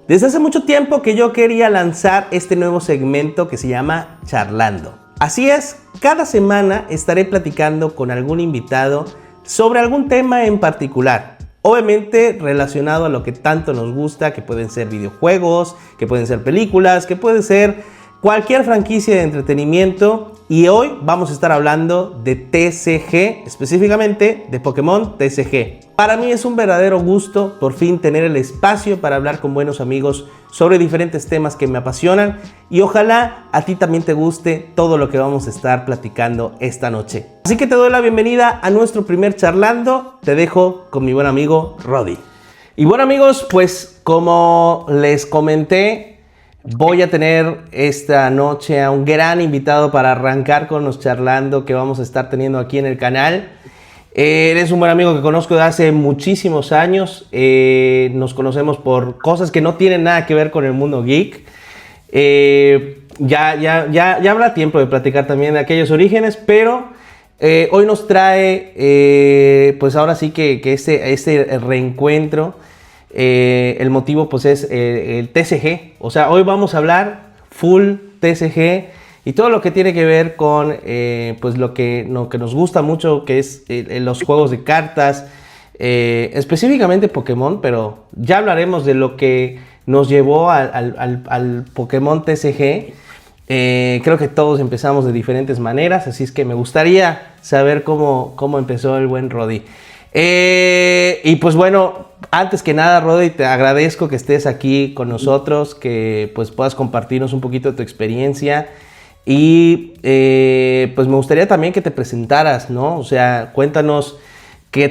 Desde hace mucho tiempo que yo quería lanzar este nuevo segmento que se llama Charlando. Así es, cada semana estaré platicando con algún invitado sobre algún tema en particular. Obviamente relacionado a lo que tanto nos gusta, que pueden ser videojuegos, que pueden ser películas, que pueden ser cualquier franquicia de entretenimiento. Y hoy vamos a estar hablando de TCG, específicamente de Pokémon TCG. Para mí es un verdadero gusto por fin tener el espacio para hablar con buenos amigos sobre diferentes temas que me apasionan y ojalá a ti también te guste todo lo que vamos a estar platicando esta noche. Así que te doy la bienvenida a nuestro primer Charlando. Te dejo con mi buen amigo Rodi. Y bueno amigos, pues como les comenté, voy a tener esta noche a un gran invitado para arrancar con los Charlando que vamos a estar teniendo aquí en el canal. Eres un buen amigo que conozco de hace muchísimos años. Nos conocemos por cosas que no tienen nada que ver con el mundo geek. Ya habrá tiempo de platicar también de aquellos orígenes, pero hoy nos trae, pues ahora sí que este reencuentro. El motivo pues es el TCG, o sea, hoy vamos a hablar full TCG y todo lo que tiene que ver con pues lo que nos gusta mucho, que es los juegos de cartas, específicamente Pokémon, pero ya hablaremos de lo que nos llevó al Pokémon TCG. Creo que todos empezamos de diferentes maneras, así es que me gustaría saber cómo empezó el buen Rodi. Y pues bueno, antes que nada, Rodi, te agradezco que estés aquí con nosotros, que pues puedas compartirnos un poquito de tu experiencia y pues me gustaría también que te presentaras, ¿no? O sea, cuéntanos a qué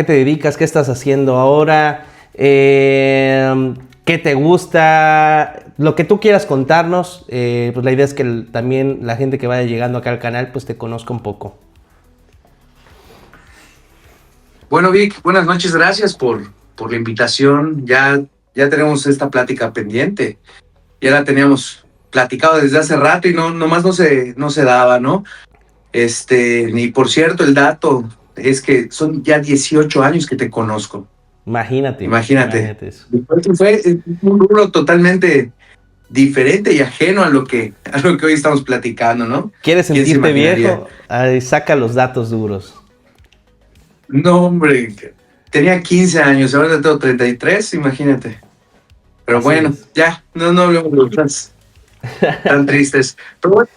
te dedicas, qué estás haciendo ahora, qué te gusta, lo que tú quieras contarnos. Pues la idea es que también la gente que vaya llegando acá al canal pues te conozca un poco. Bueno, Vic, buenas noches, gracias por la invitación. Ya tenemos esta plática pendiente. Ya la teníamos platicado desde hace rato y nomás no se daba, ¿no? Ni por cierto, el dato es que son ya 18 años que te conozco. Imagínate eso. Fue un rubro totalmente diferente y ajeno a lo que hoy estamos platicando, ¿no? ¿Quieres sentirte viejo? Ay, saca los datos duros. No, hombre, tenía 15 años, ahora tengo 33, imagínate. Pero así bueno, es. Ya, no hablemos de cosas tan tristes. Pero bueno,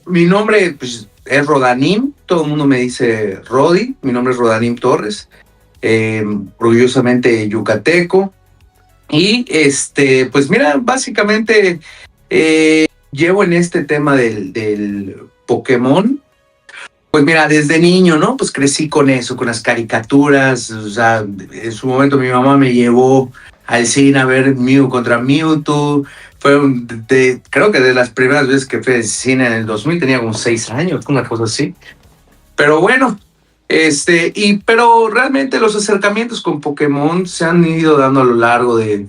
mi nombre pues, es Rodanim, todo el mundo me dice Rodi, mi nombre es Rodanim Torres, orgullosamente yucateco. Y pues mira, básicamente llevo en este tema del Pokémon. Pues mira, desde niño, ¿no? Pues crecí con eso, con las caricaturas. O sea, en su momento mi mamá me llevó al cine a ver Mew contra Mewtwo. Creo que de las primeras veces que fui al cine en el 2000 tenía como 6 años, una cosa así. Pero bueno, pero realmente los acercamientos con Pokémon se han ido dando a lo largo de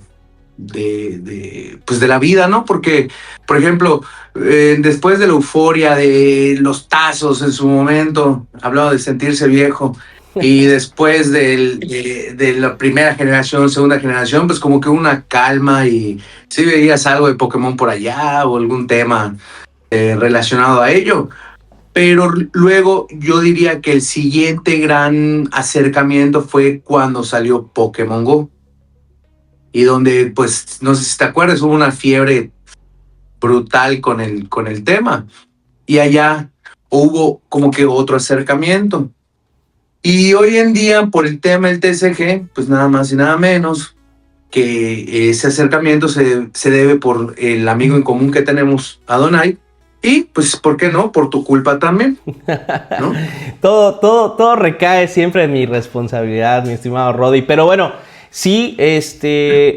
la vida, ¿no? Porque, por ejemplo, después de la euforia de los tazos en su momento, hablaba de sentirse viejo, y después de la primera generación, segunda generación, pues como que una calma y sí veías algo de Pokémon por allá o algún tema relacionado a ello. Pero luego yo diría que el siguiente gran acercamiento fue cuando salió Pokémon Go. Y donde, pues, no sé si te acuerdas, hubo una fiebre brutal con el tema. Y allá hubo como que otro acercamiento. Y hoy en día, por el tema del TCG, pues nada más y nada menos que ese acercamiento se debe por el amigo en común que tenemos, Adonai. Y, pues, ¿por qué no? Por tu culpa también, ¿no? todo recae siempre en mi responsabilidad, mi estimado Rodi. Pero bueno, sí,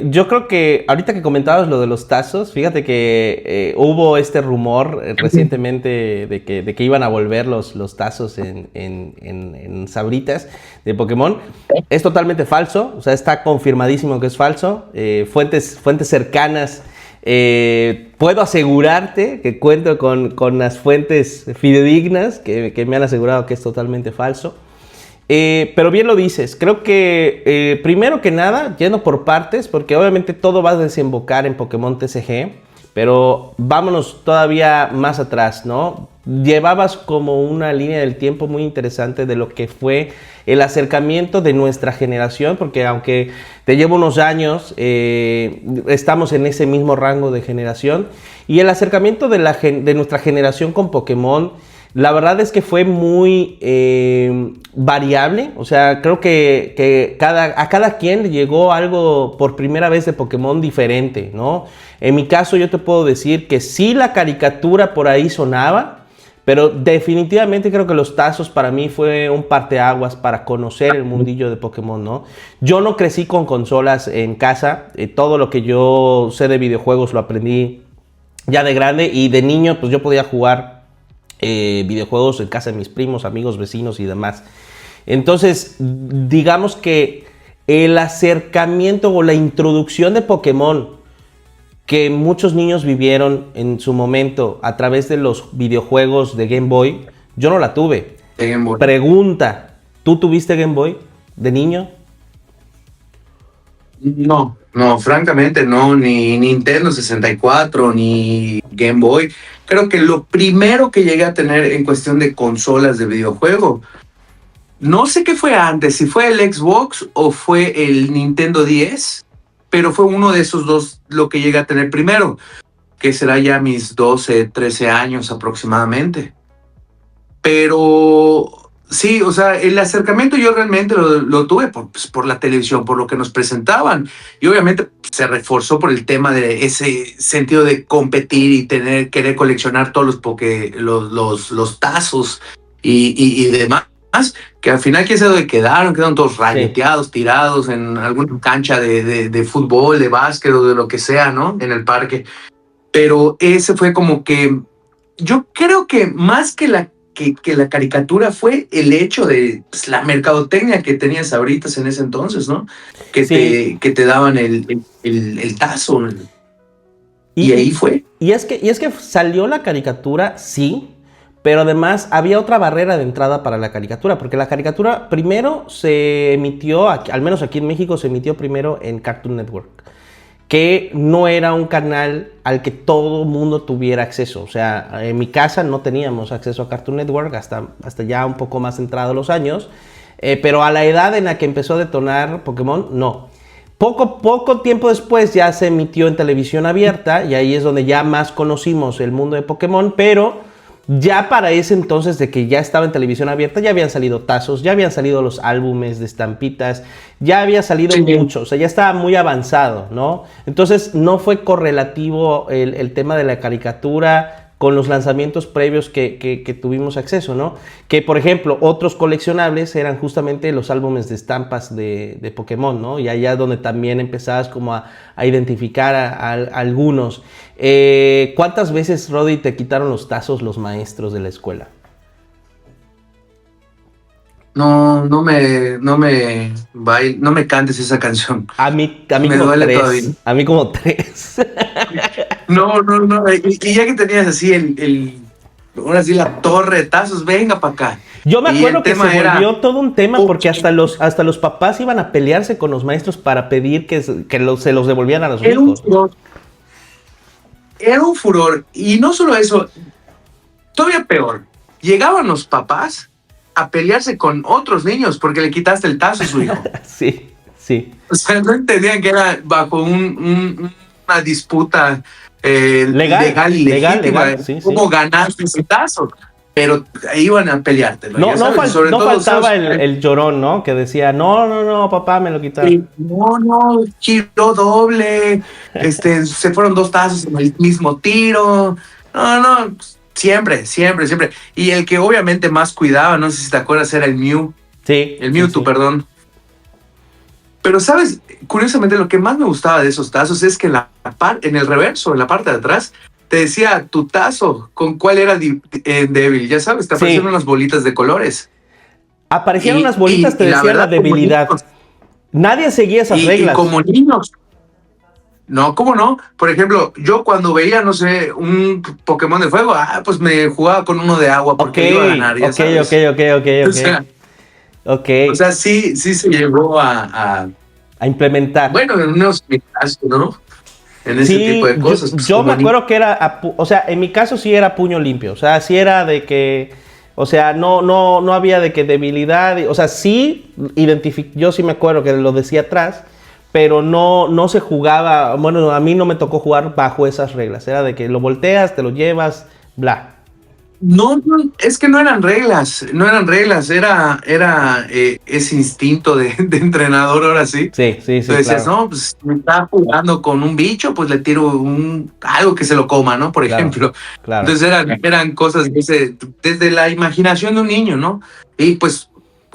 yo creo que ahorita que comentabas lo de los tazos, fíjate que hubo este rumor recientemente de que iban a volver los tazos en Sabritas de Pokémon. Es totalmente falso, o sea, está confirmadísimo que es falso. Fuentes cercanas, puedo asegurarte que cuento con las fuentes fidedignas que me han asegurado que es totalmente falso. Pero bien lo dices, creo que primero que nada, yendo por partes, porque obviamente todo va a desembocar en Pokémon TCG, pero vámonos todavía más atrás, ¿no? Llevabas como una línea del tiempo muy interesante de lo que fue el acercamiento de nuestra generación, porque aunque te llevo unos años, estamos en ese mismo rango de generación, y el acercamiento de nuestra generación con Pokémon, la verdad es que fue muy variable. O sea, creo que a cada quien le llegó algo por primera vez de Pokémon diferente, ¿no? En mi caso yo te puedo decir que sí, la caricatura por ahí sonaba, pero definitivamente creo que los tazos para mí fue un parteaguas para conocer el mundillo de Pokémon, ¿no? Yo no crecí con consolas en casa, todo lo que yo sé de videojuegos lo aprendí ya de grande, y de niño pues yo podía jugar videojuegos en casa de mis primos, amigos, vecinos y demás. Entonces, digamos que el acercamiento o la introducción de Pokémon que muchos niños vivieron en su momento a través de los videojuegos de Game Boy, yo no la tuve. Game Boy. Pregunta, ¿tú tuviste Game Boy de niño? No, francamente no, ni Nintendo 64, ni Game Boy. Creo que lo primero que llegué a tener en cuestión de consolas de videojuego, no sé qué fue antes, si fue el Xbox o fue el Nintendo 10, pero fue uno de esos dos lo que llegué a tener primero, que será ya mis 12, 13 años aproximadamente. Pero sí, o sea, el acercamiento yo realmente lo tuve por la televisión, por lo que nos presentaban. Y obviamente se reforzó por el tema de ese sentido de competir y querer coleccionar todos los tazos y demás, que al final quién sabe dónde quedaron todos rayeteados, sí, tirados en alguna cancha de fútbol, de básquet o de lo que sea, ¿no? En el parque. Pero ese fue como que, yo creo que más que la caricatura fue el hecho de pues, la mercadotecnia que tenías ahorita en ese entonces, ¿no? Que, sí, te daban el tazo. Y ahí fue. Y es que salió la caricatura, sí, pero además había otra barrera de entrada para la caricatura, porque la caricatura primero se emitió, al menos aquí en México, se emitió primero en Cartoon Network, que no era un canal al que todo mundo tuviera acceso. O sea, en mi casa no teníamos acceso a Cartoon Network hasta ya un poco más entrados los años, pero a la edad en la que empezó a detonar Pokémon, no. Poco tiempo después ya se emitió en televisión abierta, y ahí es donde ya más conocimos el mundo de Pokémon, pero ya para ese entonces de que ya estaba en televisión abierta, ya habían salido tazos, ya habían salido los álbumes de estampitas, ya había salido mucho, o sea, ya estaba muy avanzado, ¿no? Entonces no fue correlativo el tema de la caricatura con los lanzamientos previos que tuvimos acceso, ¿no? Que, por ejemplo, otros coleccionables eran justamente los álbumes de estampas de Pokémon, ¿no? Y allá donde también empezabas como a identificar a algunos. ¿Cuántas veces, Rodi, te quitaron los tazos los maestros de la escuela? No me cantes esa canción. A mí me como duele 3. Todavía. A mí como 3. No. Y ya que tenías así ahora sí la torre de tazos, venga para acá. Yo me acuerdo que se volvió todo un tema porque hasta los papás iban a pelearse con los maestros para pedir que se los devolvieran a los hijos. Era un furor. Y no solo eso, todavía peor. Llegaban los papás a pelearse con otros niños porque le quitaste el tazo a su hijo. Sí. O sea, no entendían que era bajo una disputa legal y legítima. Sí, ¿Cómo ganaste ese tazo? Pero iban a peleártelo. No faltaba el llorón, ¿no? Que decía, no, papá, me lo quitaron. No, giro doble. Se fueron 2 tazos en el mismo tiro. No. Siempre. Y el que obviamente más cuidaba, no sé si te acuerdas, era el Mew. Sí. El Mewtwo, perdón. Pero, ¿sabes? Curiosamente, lo que más me gustaba de esos tazos es que en el reverso, en la parte de atrás, te decía tu tazo, con cuál era débil. Ya sabes, te aparecieron unas bolitas de colores. Aparecieron unas bolitas, te decía la debilidad. Nadie seguía esas reglas. Y como niños. No, ¿cómo no? Por ejemplo, yo cuando veía, no sé, un Pokémon de fuego, pues me jugaba con uno de agua porque iba a ganar, ya sabes. Ok. O sea, Ok, O sea, sí se llegó a implementar. bueno, en unos casos, ¿no? En ese tipo Sí, de cosas, pues yo me como ni... acuerdo que era, o sea, en mi caso sí era puño limpio, o sea, sí era de que, o sea, no había de que debilidad, o sea, sí, yo sí me acuerdo que lo decía atrás, pero no se jugaba, bueno, a mí no me tocó jugar bajo esas reglas, era de que lo volteas, te lo llevas, bla. Es que no eran reglas, era ese instinto de entrenador, ahora sí. Sí, sí, Tú sí, decías, claro, no, pues me está jugando con un bicho, pues le tiro algo que se lo coma, ¿no? Por claro, ejemplo. claro. Entonces eran cosas desde la imaginación de un niño, ¿no? Y pues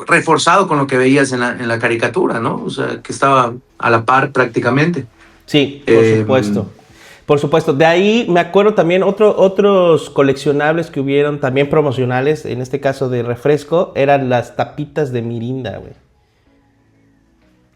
reforzado con lo que veías en la caricatura, ¿no? O sea, que estaba a la par prácticamente. Sí, por Eh, supuesto. Por supuesto. De ahí me acuerdo también otros coleccionables que hubieron también promocionales, en este caso de refresco, eran las tapitas de Mirinda, güey.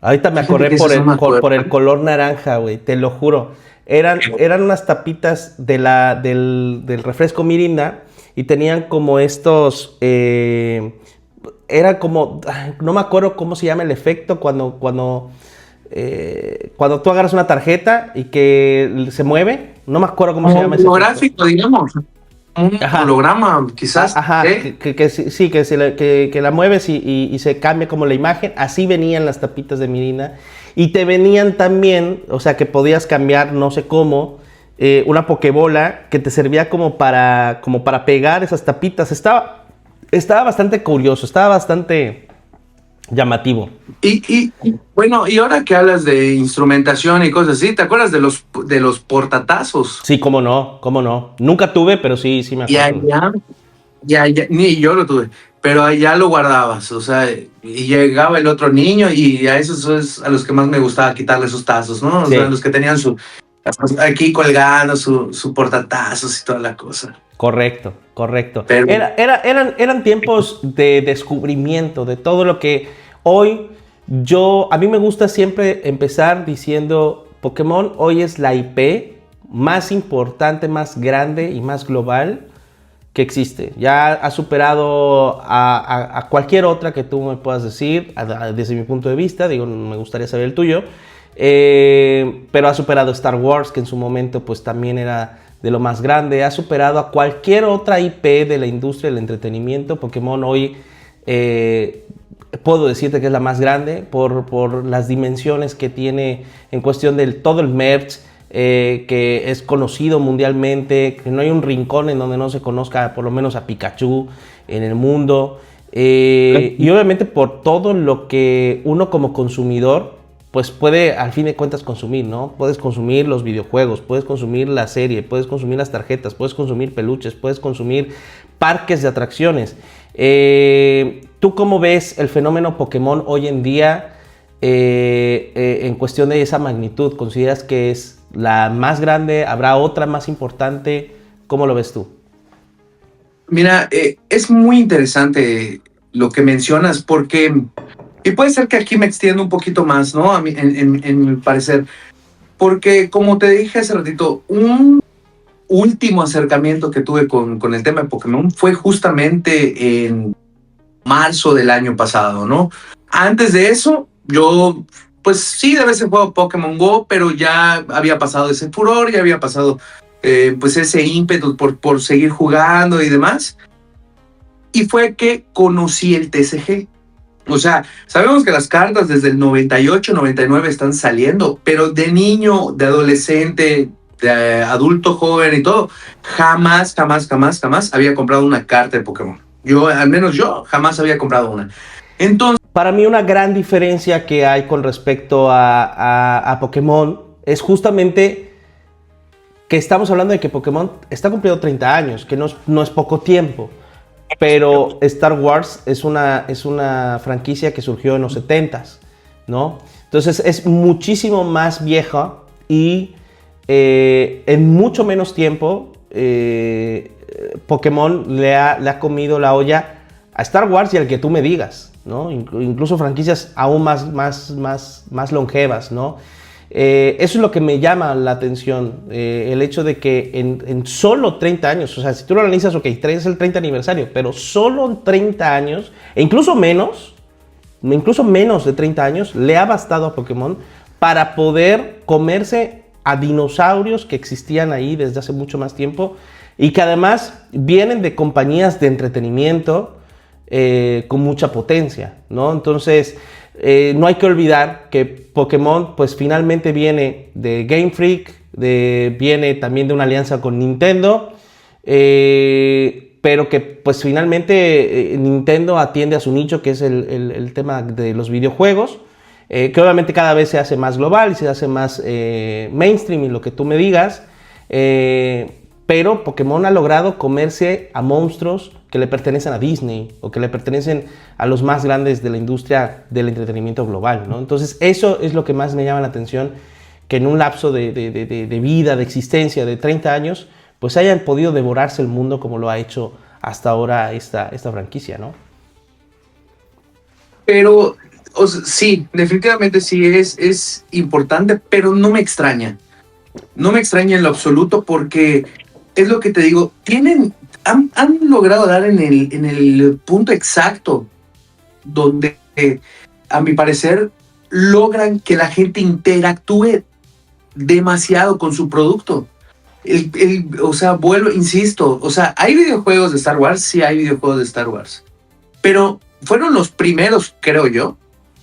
Ahorita me Fíjate acordé que esas no me acuerdo. por el color naranja, güey, te lo juro. Eran unas tapitas del refresco Mirinda y tenían como estos... era como... No me acuerdo cómo se llama el efecto cuando tú agarras una tarjeta y que se mueve. No me acuerdo cómo se Un llama ese efecto. holográfico, digamos. Un Ajá. holograma, quizás. Ajá, ¿Eh? sí, que la mueves y se cambia como la imagen. Así venían las tapitas de Mirinda. Y te venían también, o sea, que podías cambiar, no sé cómo, una pokebola que te servía como para pegar esas tapitas. Estaba bastante curioso, estaba bastante llamativo. Bueno, y ahora que hablas de instrumentación y cosas así, ¿te acuerdas de los portatazos? Sí, cómo no, cómo no. Nunca tuve, pero sí, sí me Y acuerdo. allá, ni yo lo tuve, pero allá lo guardabas, o sea, y llegaba el otro niño y a esos es a los que más me gustaba quitarle sus tazos, ¿no? O sea, Sí, los que tenían aquí colgando su portatazos y toda la cosa. correcto, correcto. Pero Eran tiempos de descubrimiento, de todo lo que hoy a mí me gusta siempre empezar diciendo, Pokémon hoy es la IP más importante, más grande y más global que existe. Ya ha superado a cualquier otra que tú me puedas decir, desde mi punto de vista, digo, me gustaría saber el tuyo, pero ha superado Star Wars, que en su momento pues también era de lo más grande, ha superado a cualquier otra IP de la industria del entretenimiento. Pokémon hoy puedo decirte que es la más grande por las dimensiones que tiene en cuestión de todo el merch, que es conocido mundialmente, que no hay un rincón en donde no se conozca por lo menos a Pikachu en el mundo. Y obviamente por todo lo que uno como consumidor pues puede al fin de cuentas consumir, ¿no? Puedes consumir los videojuegos, puedes consumir la serie, puedes consumir las tarjetas, puedes consumir peluches, puedes consumir parques de atracciones. ¿Tú cómo ves el fenómeno Pokémon hoy en día en cuestión de esa magnitud? ¿Consideras que es la más grande? ¿Habrá otra más importante? ¿Cómo lo ves tú? mira, es muy interesante lo que mencionas porque, y puede ser que aquí me extienda un poquito más, ¿no? A mí, en mi parecer, porque como te dije hace ratito, un último acercamiento que tuve con el tema de Pokémon fue justamente en marzo del año pasado, ¿no? Antes de eso, yo, pues sí, de vez en cuando Pokémon Go, pero ya había pasado ese furor, ya había pasado, pues ese ímpetu por seguir jugando y demás. Y fue que conocí el TCG. O sea, sabemos que las cartas desde el 98, 99 están saliendo, pero de niño, de adolescente, de adulto joven y todo, jamás había comprado una carta de Pokémon. Al menos yo, jamás había comprado una. Entonces, Para mí una gran diferencia que hay con respecto a Pokémon es justamente que estamos hablando de que Pokémon está cumpliendo 30 años, que no es poco tiempo. Pero Star Wars es una franquicia que surgió en los 70s, ¿no? Entonces es muchísimo más vieja y en mucho menos tiempo Pokémon le ha comido la olla a Star Wars y al que tú me digas, ¿no? Incluso franquicias aún más longevas, ¿no? Eso es lo que me llama la atención, el hecho de que en solo 30 años, o sea, si tú lo analizas, ok, es el 30 aniversario, pero solo en 30 años, e incluso menos, incluso menos de 30 años, le ha bastado a Pokémon para poder comerse a dinosaurios que existían ahí desde hace mucho más tiempo y que además vienen de compañías de entretenimiento con mucha potencia, ¿no? Entonces, no hay que olvidar que Pokémon pues finalmente viene de Game Freak, viene también de una alianza con Nintendo, pero que pues finalmente Nintendo atiende a su nicho, que es el tema de los videojuegos, que obviamente cada vez se hace más global y se hace más mainstream y lo que tú me digas, pero Pokémon ha logrado comerse a monstruos que le pertenecen a Disney o que le pertenecen a los más grandes de la industria del entretenimiento global, ¿no? Entonces eso es lo que más me llama la atención, que en un lapso de vida, de existencia de 30 años, pues hayan podido devorarse el mundo como lo ha hecho hasta ahora esta franquicia, ¿no? Pero sí, definitivamente sí es importante, pero no me extraña. No me extraña en lo absoluto porque es lo que te digo, han logrado dar en el punto exacto donde, a mi parecer, logran que la gente interactúe demasiado con su producto. O sea, insisto, o sea, ¿hay videojuegos de Star Wars? Sí, hay videojuegos de Star Wars. Pero fueron los primeros, creo yo,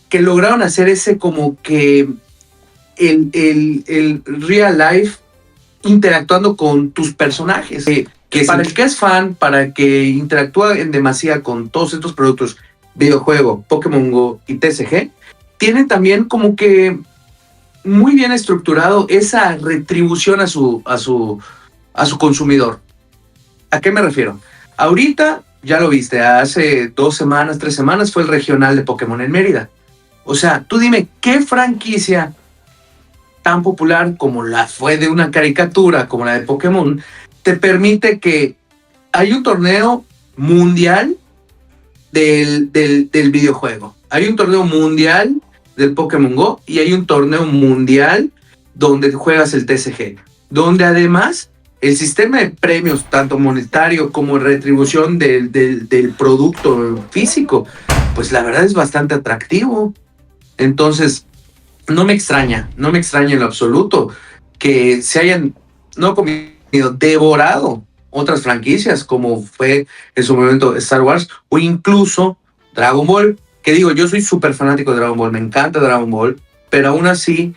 que lograron hacer ese como que el real life interactuando con tus personajes. Que para el que es fan, para el que interactúa en demasía con todos estos productos, videojuego, Pokémon Go y TCG, tienen también como que muy bien estructurado esa retribución a su consumidor. ¿A qué me refiero? Ahorita, ya lo viste, hace 2 semanas, 3 semanas fue el regional de Pokémon en Mérida. O sea, tú dime, ¿qué franquicia tan popular como la fue de una caricatura como la de Pokémon te permite que hay un torneo mundial del videojuego? Hay un torneo mundial del Pokémon Go y hay un torneo mundial donde juegas el TCG, donde además el sistema de premios, tanto monetario como retribución del producto físico, pues la verdad es bastante atractivo. Entonces, no me extraña en lo absoluto que se hayan no comido, devorado otras franquicias como fue en su momento Star Wars o incluso Dragon Ball, que digo, yo soy súper fanático de Dragon Ball, me encanta Dragon Ball, pero aún así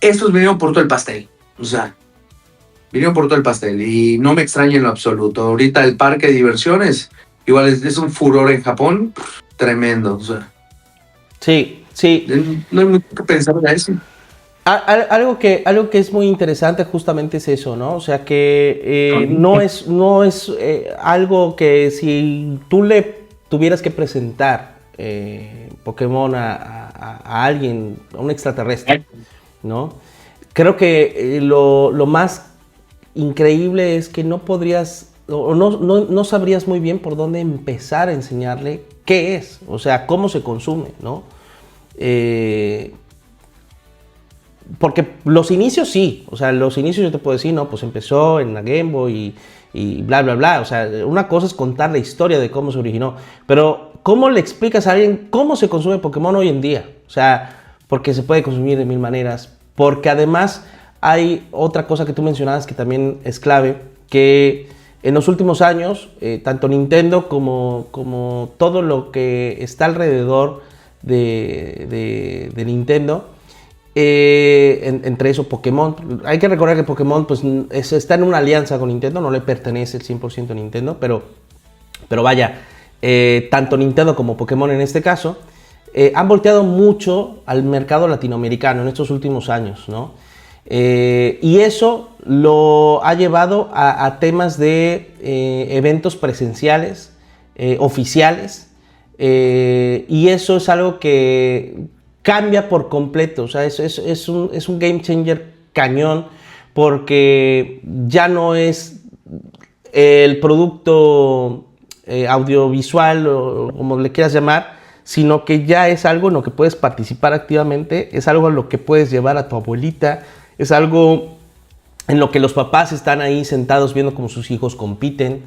estos vinieron por todo el pastel, o sea, vinieron por todo el pastel y no me extraña en lo absoluto. Ahorita el parque de diversiones igual es un furor en Japón, tremendo, o sea. Sí. No hay mucho que pensar en eso. Algo que es muy interesante justamente es eso, ¿no? O sea que no es algo que si tú le tuvieras que presentar Pokémon a alguien, a un extraterrestre, ¿no? Creo que lo más increíble es que no podrías o no sabrías muy bien por dónde empezar a enseñarle qué es, o sea, cómo se consume, ¿no? Porque los inicios sí, o sea, los inicios yo te puedo decir, no, pues empezó en la Game Boy y bla, bla, bla. O sea, una cosa es contar la historia de cómo se originó, pero ¿cómo le explicas a alguien cómo se consume Pokémon hoy en día? O sea, porque se puede consumir de 1000 maneras, porque además hay otra cosa que tú mencionabas que también es clave, que en los últimos años, tanto Nintendo como todo lo que está alrededor de Nintendo, entre eso Pokémon, hay que recordar que Pokémon pues, está en una alianza con Nintendo, no le pertenece el 100% a Nintendo, pero vaya, tanto Nintendo como Pokémon en este caso han volteado mucho al mercado latinoamericano en estos últimos años, ¿no? Y eso lo ha llevado a temas de eventos presenciales, oficiales, y eso es algo que cambia por completo, o sea, es un game changer cañón, porque ya no es el producto audiovisual o como le quieras llamar, sino que ya es algo en lo que puedes participar activamente, es algo en lo que puedes llevar a tu abuelita, es algo en lo que los papás están ahí sentados viendo cómo sus hijos compiten.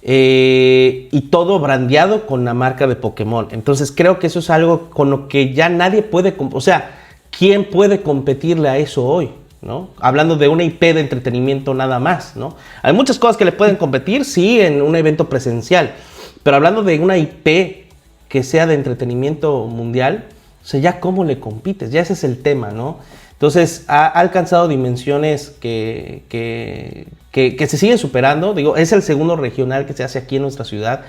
y todo brandeado con la marca de Pokémon. Entonces creo que eso es algo con lo que ya nadie puede, o sea, ¿quién puede competirle a eso hoy? ¿No? Hablando de una IP de entretenimiento nada más, ¿no? Hay muchas cosas que le pueden competir, sí, en un evento presencial, pero hablando de una IP que sea de entretenimiento mundial, o sea, ya cómo le compites, ya ese es el tema, ¿no? Entonces ha alcanzado dimensiones que se siguen superando. Digo, es el segundo regional que se hace aquí en nuestra ciudad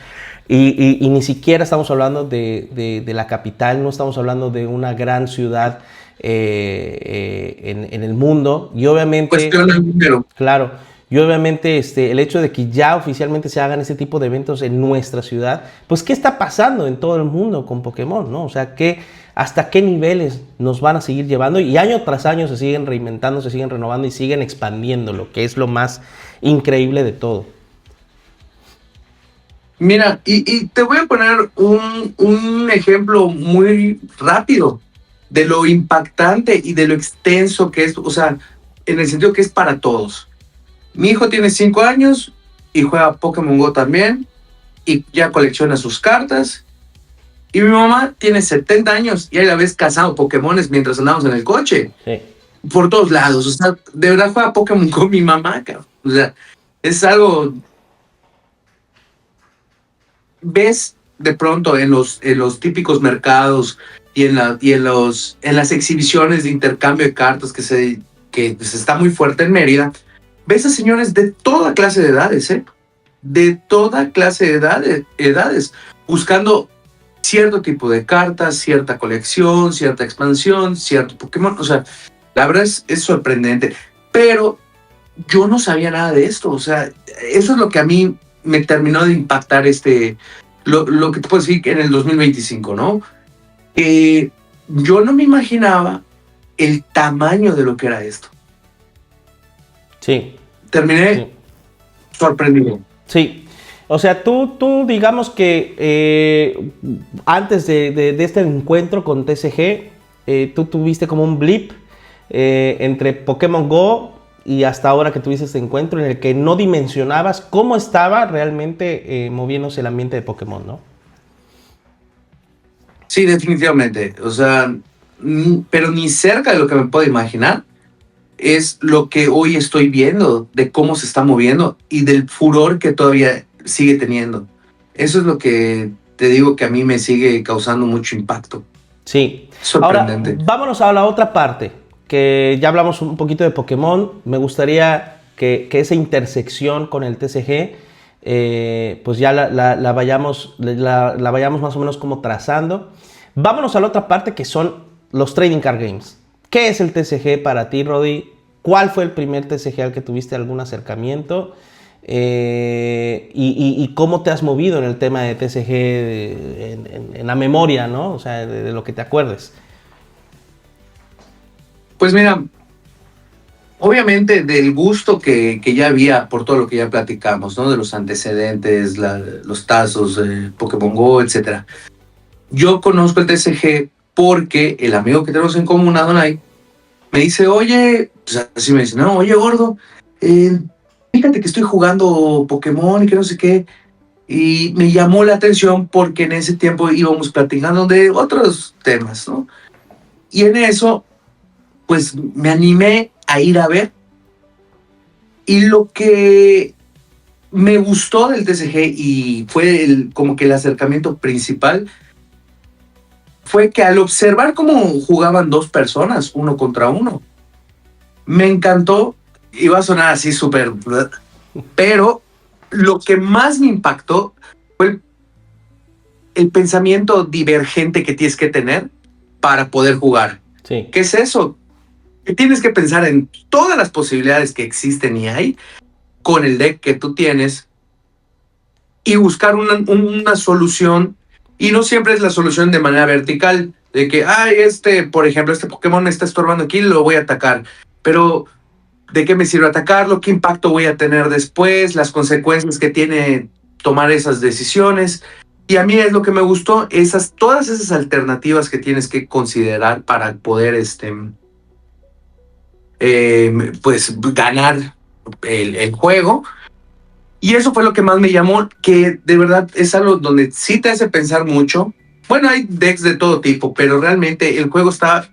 y ni siquiera estamos hablando de la capital, no estamos hablando de una gran ciudad en el mundo. Y obviamente, Cuestión de número. claro, y obviamente el hecho de que ya oficialmente se hagan ese tipo de eventos en nuestra ciudad, pues ¿qué está pasando en todo el mundo con Pokémon, ¿no? O sea, ¿hasta qué niveles nos van a seguir llevando? Y año tras año se siguen reinventando, se siguen renovando y siguen expandiendo, lo que es lo más increíble de todo. Mira, y te voy a poner un ejemplo muy rápido de lo impactante y de lo extenso que es, o sea, en el sentido que es para todos. Mi hijo tiene 5 años y juega Pokémon Go también y ya colecciona sus cartas. Y mi mamá tiene 70 años y ahí la ves cazando Pokémones mientras andamos en el coche. Sí. Por todos lados. O sea, de verdad juega Pokémon con mi mamá, cabrón. O sea, es algo... Ves de pronto en los típicos mercados y en las exhibiciones de intercambio de cartas que pues, está muy fuerte en Mérida. Ves a señores de toda clase de edades, ¿eh? De toda clase de edades, buscando cierto tipo de cartas, cierta colección, cierta expansión, cierto Pokémon. O sea, la verdad es sorprendente. Pero yo no sabía nada de esto. O sea, eso es lo que a mí me terminó de impactar lo que te puedo decir en el 2025, ¿no? Yo no me imaginaba el tamaño de lo que era esto. Sí. Terminé Sí. sorprendido. Sí. O sea, tú digamos que antes de este encuentro con TCG, tú tuviste como un blip entre Pokémon Go y hasta ahora que tuviste este encuentro en el que no dimensionabas cómo estaba realmente moviéndose el ambiente de Pokémon, ¿no? Sí, definitivamente. O sea, pero ni cerca de lo que me puedo imaginar es lo que hoy estoy viendo, de cómo se está moviendo y del furor que todavía sigue teniendo. Eso es lo que te digo que a mí me sigue causando mucho impacto. Sí. Ahora, Sorprendente. vámonos a la otra parte, que ya hablamos un poquito de Pokémon. Me gustaría que esa intersección con el TCG, pues ya la vayamos más o menos como trazando. Vámonos a la otra parte que son los Trading Card Games. ¿Qué es el TCG para ti, Rodi? ¿Cuál fue el primer TCG al que tuviste algún acercamiento? Y cómo te has movido en el tema de TCG en la memoria, ¿no? O sea, de lo que te acuerdes. Pues mira, obviamente del gusto que ya había por todo lo que ya platicamos, ¿no? De los antecedentes, los tazos, Pokémon Go, etcétera. Yo conozco el TCG porque el amigo que tenemos en común, Adonai, me dice, oye, pues así me dice, no, oye, gordo, fíjate que estoy jugando Pokémon y que no sé qué. Y me llamó la atención porque en ese tiempo íbamos platicando de otros temas, ¿no? Y en eso, pues me animé a ir a ver. Y lo que me gustó del TCG y fue como que el acercamiento principal fue que al observar cómo jugaban dos personas, uno contra uno, me encantó. Iba a sonar así súper, pero lo que más me impactó fue el pensamiento divergente que tienes que tener para poder jugar. Sí. ¿Qué es eso? Que tienes que pensar en todas las posibilidades que existen y hay con el deck que tú tienes y buscar una solución. Y no siempre es la solución de manera vertical, de que, por ejemplo, este Pokémon me está estorbando aquí, lo voy a atacar. Pero, ¿de qué me sirve atacarlo? ¿Qué impacto voy a tener después? Las consecuencias que tiene tomar esas decisiones. Y a mí es lo que me gustó, todas esas alternativas que tienes que considerar para poder, pues, ganar el juego. Y eso fue lo que más me llamó, que de verdad es algo donde sí te hace pensar mucho. Bueno, hay decks de todo tipo, pero realmente el juego está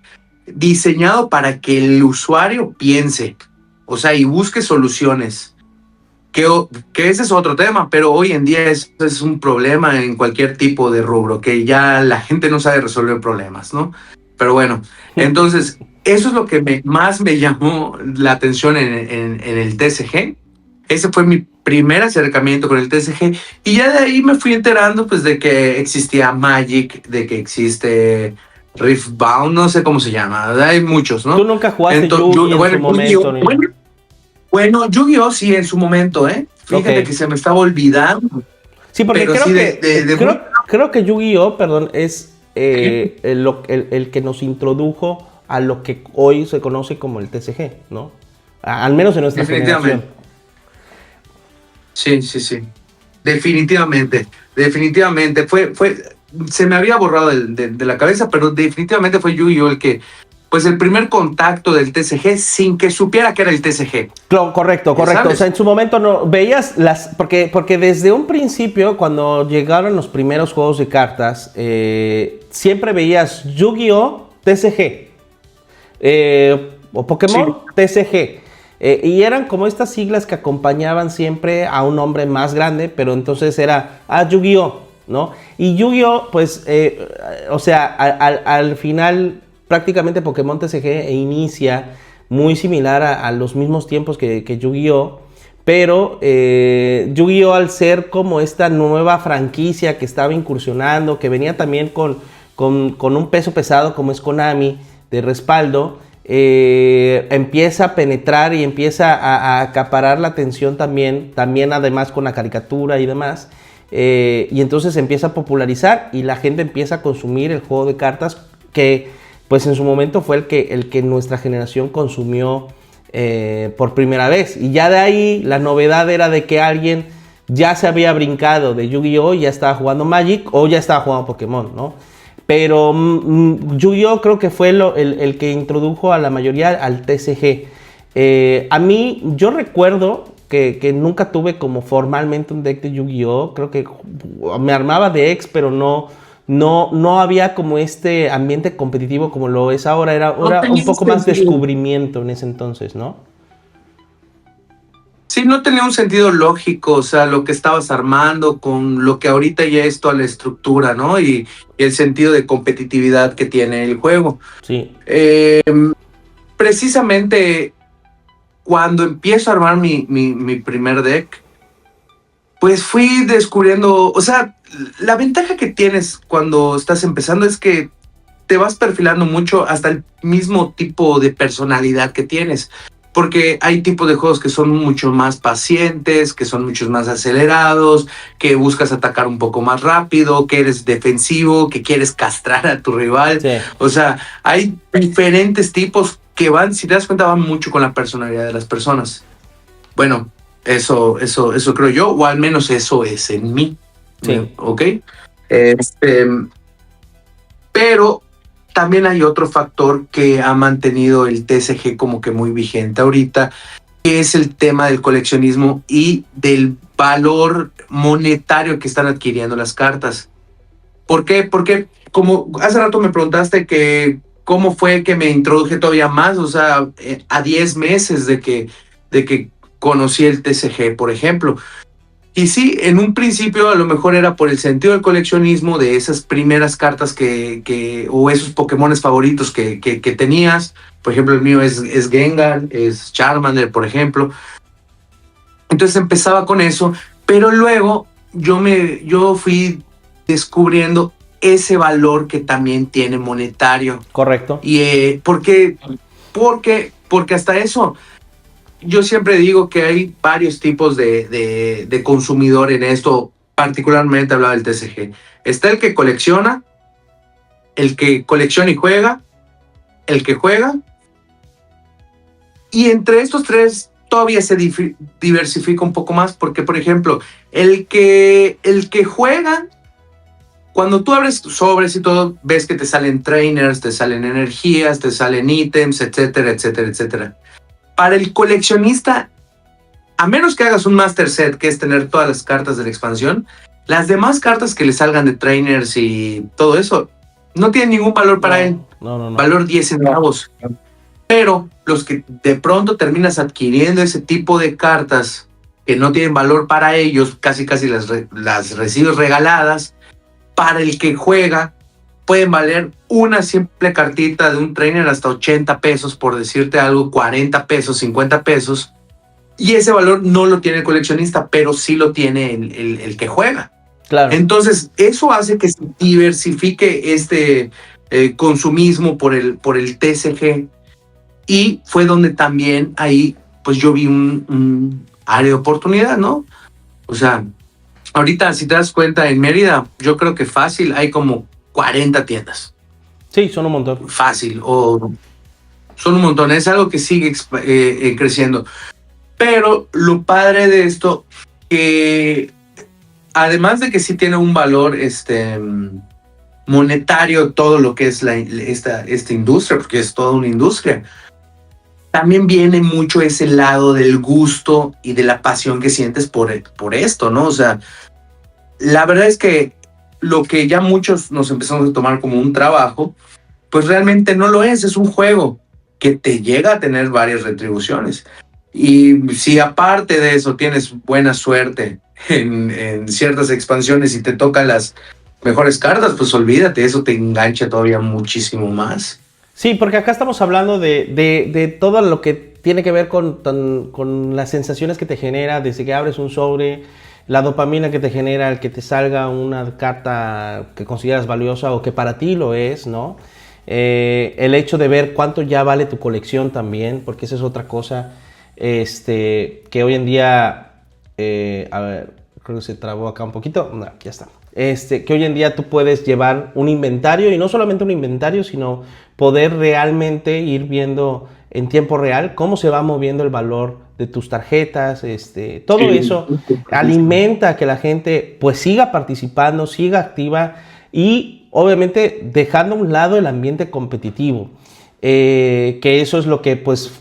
diseñado para que el usuario piense, o sea, y busque soluciones. Que ese es otro tema, pero hoy en día es un problema en cualquier tipo de rubro, que ya la gente no sabe resolver problemas, ¿no? Pero bueno, entonces, eso es lo que más me llamó la atención en el TCG. Ese fue mi primer acercamiento con el TCG, y ya de ahí me fui enterando pues de que existía Magic, de que existe Riftbound, no sé cómo se llama, hay muchos, ¿no? Tú nunca jugaste Yu-Gi en su momento, ni... Bueno, Yu-Gi-Oh sí en su momento, Fíjate que se me estaba olvidando. Sí, porque creo que Yu-Gi-Oh, perdón, es el que nos introdujo a lo que hoy se conoce como el TCG, ¿no? Al menos en nuestra generación. Sí. Definitivamente. Se me había borrado de la cabeza, pero definitivamente fue Yu-Gi-Oh el que, pues el primer contacto del TCG sin que supiera que era el TCG. Correcto. ¿Sabes? O sea, en su momento no veías porque desde un principio, cuando llegaron los primeros juegos de cartas, siempre veías Yu-Gi-Oh, TCG, o Pokémon, sí. TCG. Y eran como estas siglas que acompañaban siempre a un nombre más grande, pero entonces era Yu-Gi-Oh, ¿no? Y Yu-Gi-Oh, pues, o sea, al final prácticamente Pokémon TCG inicia muy similar a los mismos tiempos que Yu-Gi-Oh, pero Yu-Gi-Oh, al ser como esta nueva franquicia que estaba incursionando, que venía también con un peso pesado como es Konami de respaldo, empieza a penetrar y empieza a acaparar la atención también además con la caricatura y demás, y entonces empieza a popularizar y la gente empieza a consumir el juego de cartas que pues en su momento fue el que nuestra generación consumió por primera vez, y ya de ahí la novedad era de que alguien ya se había brincado de Yu-Gi-Oh, ya estaba jugando Magic o ya estaba jugando Pokémon, ¿no? Pero Yu-Gi-Oh creo que fue el que introdujo a la mayoría al TCG. A mí, yo recuerdo que nunca tuve como formalmente un deck de Yu-Gi-Oh. Creo que me armaba decks, pero no había como este ambiente competitivo como lo es ahora. Era un poco más descubrimiento en ese entonces, ¿no? Sí, no tenía un sentido lógico, o sea, lo que estabas armando con lo que ahorita ya es toda la estructura, ¿no? Y el sentido de competitividad que tiene el juego. Sí. Precisamente cuando empiezo a armar mi primer deck, pues fui descubriendo, o sea, la ventaja que tienes cuando estás empezando es que te vas perfilando mucho hasta el mismo tipo de personalidad que tienes. Porque hay tipos de juegos que son mucho más pacientes, que son mucho más acelerados, que buscas atacar un poco más rápido, que eres defensivo, que quieres castrar a tu rival. Sí. O sea, hay diferentes tipos que van, si te das cuenta, van mucho con la personalidad de las personas. Bueno, eso creo yo, o al menos eso es en mí. Sí. ¿Ok? Pero también hay otro factor que ha mantenido el TCG como que muy vigente ahorita, que es el tema del coleccionismo y del valor monetario que están adquiriendo las cartas. ¿Por qué? Porque como hace rato me preguntaste que cómo fue que me introduje todavía más, o sea, a 10 meses de que conocí el TCG, por ejemplo. Y sí, en un principio a lo mejor era por el sentido del coleccionismo de esas primeras cartas o esos Pokémones favoritos que tenías. Por ejemplo, el mío es Gengar, es Charmander, por ejemplo. Entonces empezaba con eso, pero luego yo fui descubriendo ese valor que también tiene monetario. Correcto. Y ¿por qué? Porque hasta eso... Yo siempre digo que hay varios tipos de consumidor en esto, particularmente hablaba del TCG. Está el que colecciona y juega, el que juega, y entre estos tres todavía se diversifica un poco más, porque, por ejemplo, el que juega, cuando tú abres tus sobres y todo, ves que te salen trainers, te salen energías, te salen ítems, etcétera, etcétera, etcétera. Para el coleccionista, a menos que hagas un master set, que es tener todas las cartas de la expansión, las demás cartas que le salgan de trainers y todo eso, no tienen ningún valor para él. No. Valor 10 centavos. Pero los que de pronto terminas adquiriendo ese tipo de cartas que no tienen valor para ellos, casi las recibes regaladas, para el que juega, pueden valer una simple cartita de un trainer hasta 80 pesos, por decirte algo, 40 pesos, 50 pesos. Y ese valor no lo tiene el coleccionista, pero sí lo tiene el que juega. Claro. Entonces, eso hace que se diversifique este consumismo por el TCG. Y fue donde también ahí, pues yo vi un área de oportunidad, ¿no? O sea, ahorita, si te das cuenta, en Mérida, yo creo que fácil, hay como 40 tiendas. Sí, son un montón. Fácil, o son un montón. Es algo que sigue creciendo. Pero lo padre de esto, que además de que sí tiene un valor monetario todo lo que es esta industria, porque es toda una industria, también viene mucho ese lado del gusto y de la pasión que sientes por esto, ¿no? O sea, la verdad es que lo que ya muchos nos empezamos a tomar como un trabajo, pues realmente no lo es un juego que te llega a tener varias retribuciones. Y si aparte de eso tienes buena suerte en ciertas expansiones y te tocan las mejores cartas, pues olvídate, eso te engancha todavía muchísimo más. Sí, porque acá estamos hablando de todo lo que tiene que ver con las sensaciones que te genera desde que abres un sobre, la dopamina que te genera el que te salga una carta que consideras valiosa o que para ti lo es, ¿no? El hecho de ver cuánto ya vale tu colección también, porque esa es otra cosa que hoy en día, a ver, creo que se trabó acá un poquito, no, ya está. Que hoy en día tú puedes llevar un inventario, y no solamente un inventario, sino poder realmente ir viendo en tiempo real cómo se va moviendo el valor de tus tarjetas. Todo eso alimenta que la gente pues siga participando, siga activa y obviamente dejando a un lado el ambiente competitivo, que eso es lo que pues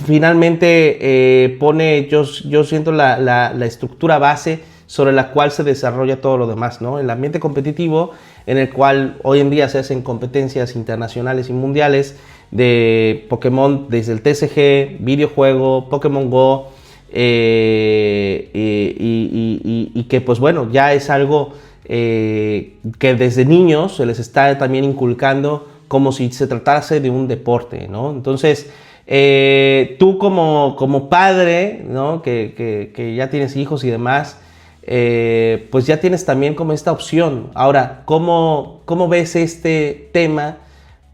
finalmente pone, yo siento la estructura base sobre la cual se desarrolla todo lo demás, ¿no? El ambiente competitivo en el cual hoy en día se hacen competencias internacionales y mundiales de Pokémon desde el TCG, videojuego, Pokémon Go, y que pues bueno, ya es algo que desde niños se les está también inculcando como si se tratase de un deporte, ¿no? Entonces, tú como padre, ¿no? que ya tienes hijos y demás, pues ya tienes también como esta opción. Ahora, ¿cómo ves este tema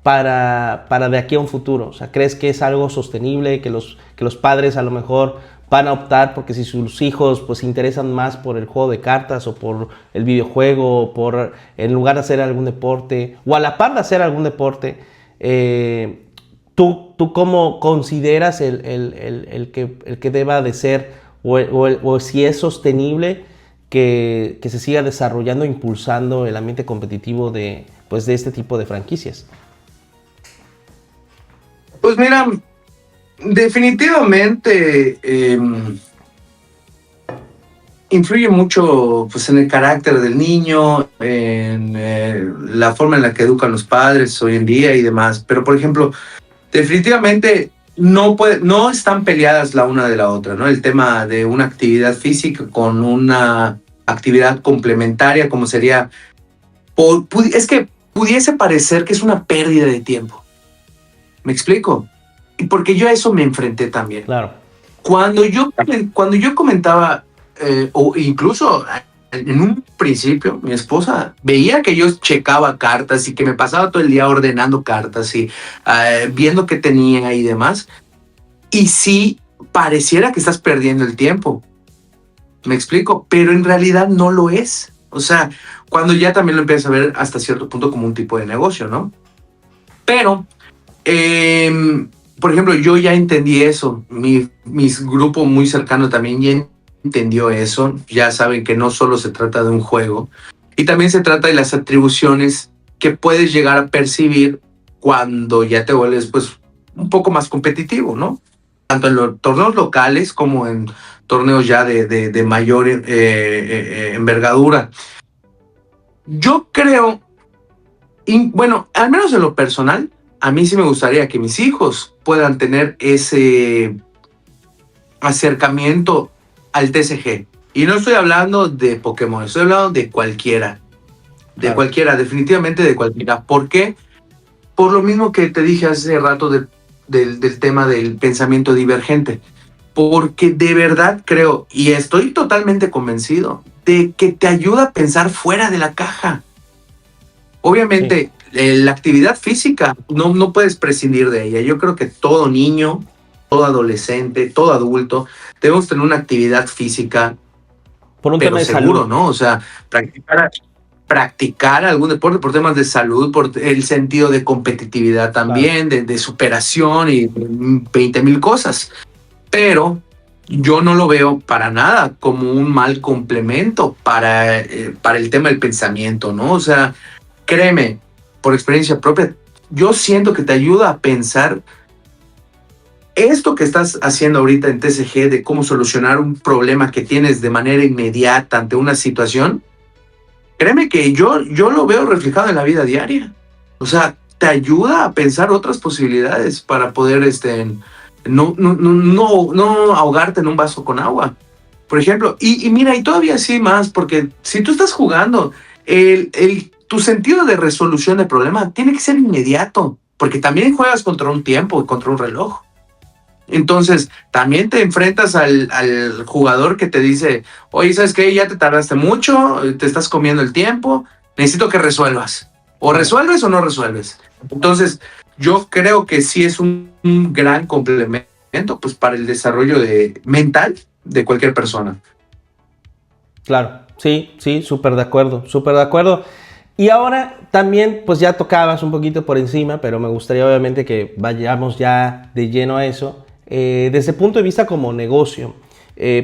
para de aquí a un futuro? O sea, ¿crees que es algo sostenible, que los padres a lo mejor van a optar porque si sus hijos pues se interesan más por el juego de cartas o por el videojuego o por en lugar de hacer algún deporte o a la par de hacer algún deporte, ¿tú cómo consideras el que deba de ser o si es sostenible que se siga desarrollando, impulsando el ambiente competitivo de este tipo de franquicias? Pues mira, definitivamente influye mucho pues, en el carácter del niño, en la forma en la que educan los padres hoy en día y demás. Pero, por ejemplo, definitivamente no están peleadas la una de la otra, ¿no? El tema de una actividad física con una actividad complementaria, como sería... Es que pudiese parecer que es una pérdida de tiempo. ¿Me explico? Y porque yo a eso me enfrenté también. Claro. Cuando yo comentaba, o incluso en un principio, mi esposa veía que yo checaba cartas y que me pasaba todo el día ordenando cartas y viendo qué tenía y demás. Y sí, pareciera que estás perdiendo el tiempo. ¿Me explico? Pero en realidad no lo es. O sea, cuando ya también lo empiezas a ver hasta cierto punto como un tipo de negocio, ¿no? Pero... por ejemplo, yo ya entendí eso. Mi grupo muy cercano también ya entendió eso. Ya saben que no solo se trata de un juego. Y también se trata de las atribuciones que puedes llegar a percibir cuando ya te vuelves pues un poco más competitivo, ¿no? Tanto en los torneos locales como en torneos ya de mayor envergadura. Yo creo, bueno, al menos en lo personal, a mí sí me gustaría que mis hijos puedan tener ese acercamiento al TCG. Y no estoy hablando de Pokémon, estoy hablando de cualquiera. De cualquiera, definitivamente de cualquiera. ¿Por qué? Por lo mismo que te dije hace rato del tema del pensamiento divergente. Porque de verdad creo, y estoy totalmente convencido, de que te ayuda a pensar fuera de la caja. Obviamente, la actividad física no puedes prescindir de ella. Yo creo que todo niño, todo adolescente, todo adulto, debemos tener una actividad física, por un pero tema de seguro, salud, ¿no? O sea, practicar algún deporte por temas de salud, por el sentido de competitividad también, de superación y 20,000 cosas. Pero yo no lo veo para nada como un mal complemento para el tema del pensamiento, ¿no? O sea, créeme, por experiencia propia, yo siento que te ayuda a pensar esto que estás haciendo ahorita en TCG de cómo solucionar un problema que tienes de manera inmediata ante una situación. Créeme que yo lo veo reflejado en la vida diaria. O sea, te ayuda a pensar otras posibilidades para poder no ahogarte en un vaso con agua. Por ejemplo, y mira, y todavía sí más, porque si tú estás jugando, tu sentido de resolución de problema tiene que ser inmediato, porque también juegas contra un tiempo y contra un reloj. Entonces, también te enfrentas al jugador que te dice, oye, ¿sabes qué? Ya te tardaste mucho, te estás comiendo el tiempo, necesito que resuelvas. O resuelves o no resuelves. Entonces, yo creo que sí es un gran complemento pues, para el desarrollo mental de cualquier persona. Claro, sí, súper de acuerdo, súper de acuerdo. Y ahora también, pues ya tocabas un poquito por encima, pero me gustaría obviamente que vayamos ya de lleno a eso. Desde el punto de vista como negocio,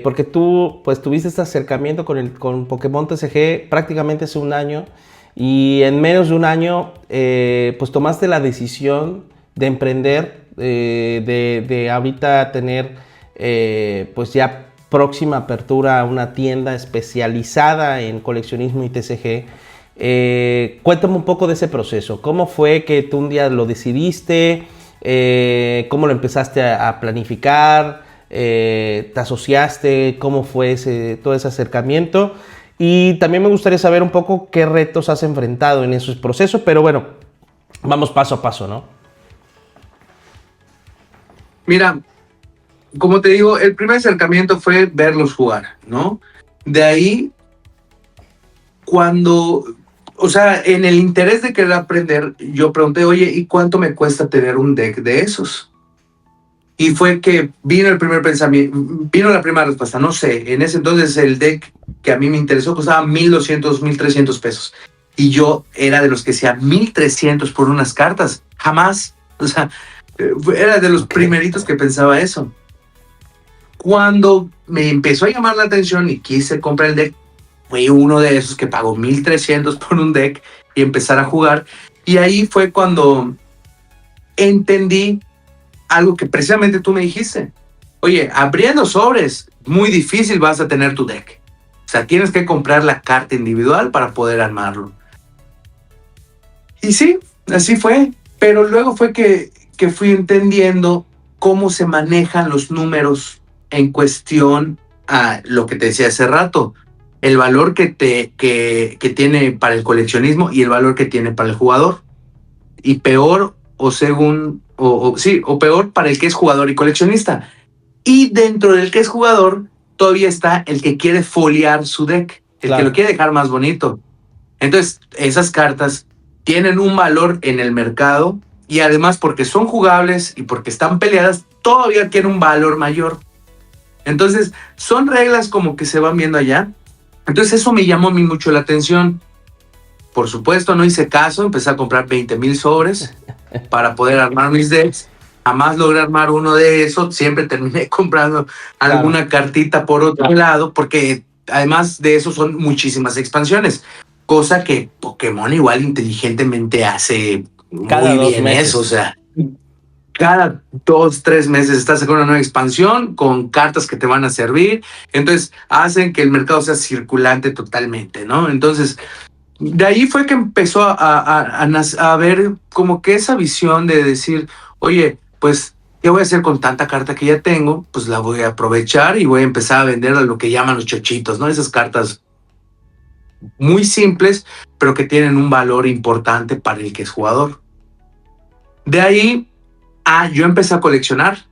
porque tú pues tuviste este acercamiento con Pokémon TCG prácticamente hace un año y en menos de un año pues tomaste la decisión de emprender, de ahorita tener pues ya próxima apertura a una tienda especializada en coleccionismo y TCG. Cuéntame un poco de ese proceso. ¿Cómo fue que tú un día lo decidiste? ¿Cómo lo empezaste a planificar? ¿Te asociaste? ¿Cómo fue todo ese acercamiento? Y también me gustaría saber un poco qué retos has enfrentado en esos procesos, pero bueno, vamos paso a paso, ¿no? Mira, como te digo, el primer acercamiento fue verlos jugar, ¿no? De ahí, o sea, en el interés de querer aprender, yo pregunté, oye, ¿y cuánto me cuesta tener un deck de esos? Y fue que vino el primer pensamiento, vino la primera respuesta, no sé, en ese entonces el deck que a mí me interesó costaba 1,200, 1,300 pesos. Y yo era de los que decía 1,300 por unas cartas, jamás, o sea, era de los primeritos que pensaba eso. Cuando me empezó a llamar la atención y quise comprar el deck, fui uno de esos que pagó 1,300 por un deck y empezar a jugar. Y ahí fue cuando entendí algo que precisamente tú me dijiste. Oye, abriendo sobres, muy difícil vas a tener tu deck. O sea, tienes que comprar la carta individual para poder armarlo. Y sí, así fue. Pero luego fue que fui entendiendo cómo se manejan los números en cuestión a lo que te decía hace rato. El valor que tiene para el coleccionismo y el valor que tiene para el jugador. Y peor o peor para el que es jugador y coleccionista. Y dentro del que es jugador, todavía está el que quiere foliar su deck, el que lo quiere dejar más bonito. Entonces, esas cartas tienen un valor en el mercado y además porque son jugables y porque están peleadas, todavía tienen un valor mayor. Entonces, son reglas como que se van viendo allá. Entonces, eso me llamó a mí mucho la atención. Por supuesto, no hice caso, empecé a comprar 20,000 sobres para poder armar mis decks. Jamás logré armar uno de esos, siempre terminé comprando alguna cartita por otro lado, porque además de eso son muchísimas expansiones, cosa que Pokémon igual inteligentemente hace Cada muy 2 bien meses. eso, o sea, cada 2, 3 meses estás sacando una nueva expansión con cartas que te van a servir. Entonces hacen que el mercado sea circulante totalmente, ¿no? Entonces, de ahí fue que empezó a ver como que esa visión de decir, oye, pues, ¿qué voy a hacer con tanta carta que ya tengo? Pues la voy a aprovechar y voy a empezar a vender a lo que llaman los chochitos, ¿no? Esas cartas muy simples, pero que tienen un valor importante para el que es jugador. De ahí, yo empecé a coleccionar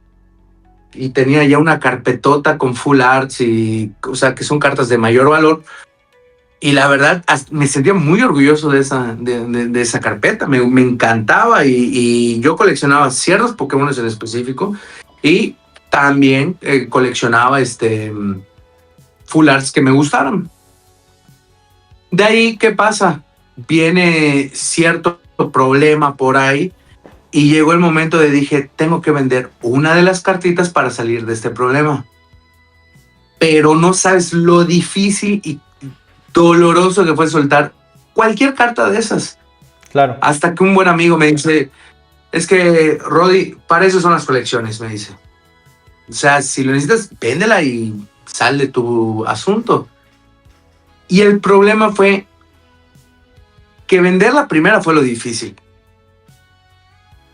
y tenía ya una carpetota con full arts y, o sea, que son cartas de mayor valor. Y la verdad, me sentía muy orgulloso de esa carpeta. Me encantaba y yo coleccionaba ciertos Pokémon en específico y también coleccionaba full arts que me gustaron. De ahí, ¿qué pasa? Viene cierto problema por ahí y llegó el momento de dije, tengo que vender una de las cartitas para salir de este problema. Pero no sabes lo difícil y doloroso que fue soltar cualquier carta de esas. Claro. Hasta que un buen amigo me dice, es que, Rodi, para eso son las colecciones, me dice. O sea, si lo necesitas, véndela y sal de tu asunto. Y el problema fue que vender la primera fue lo difícil.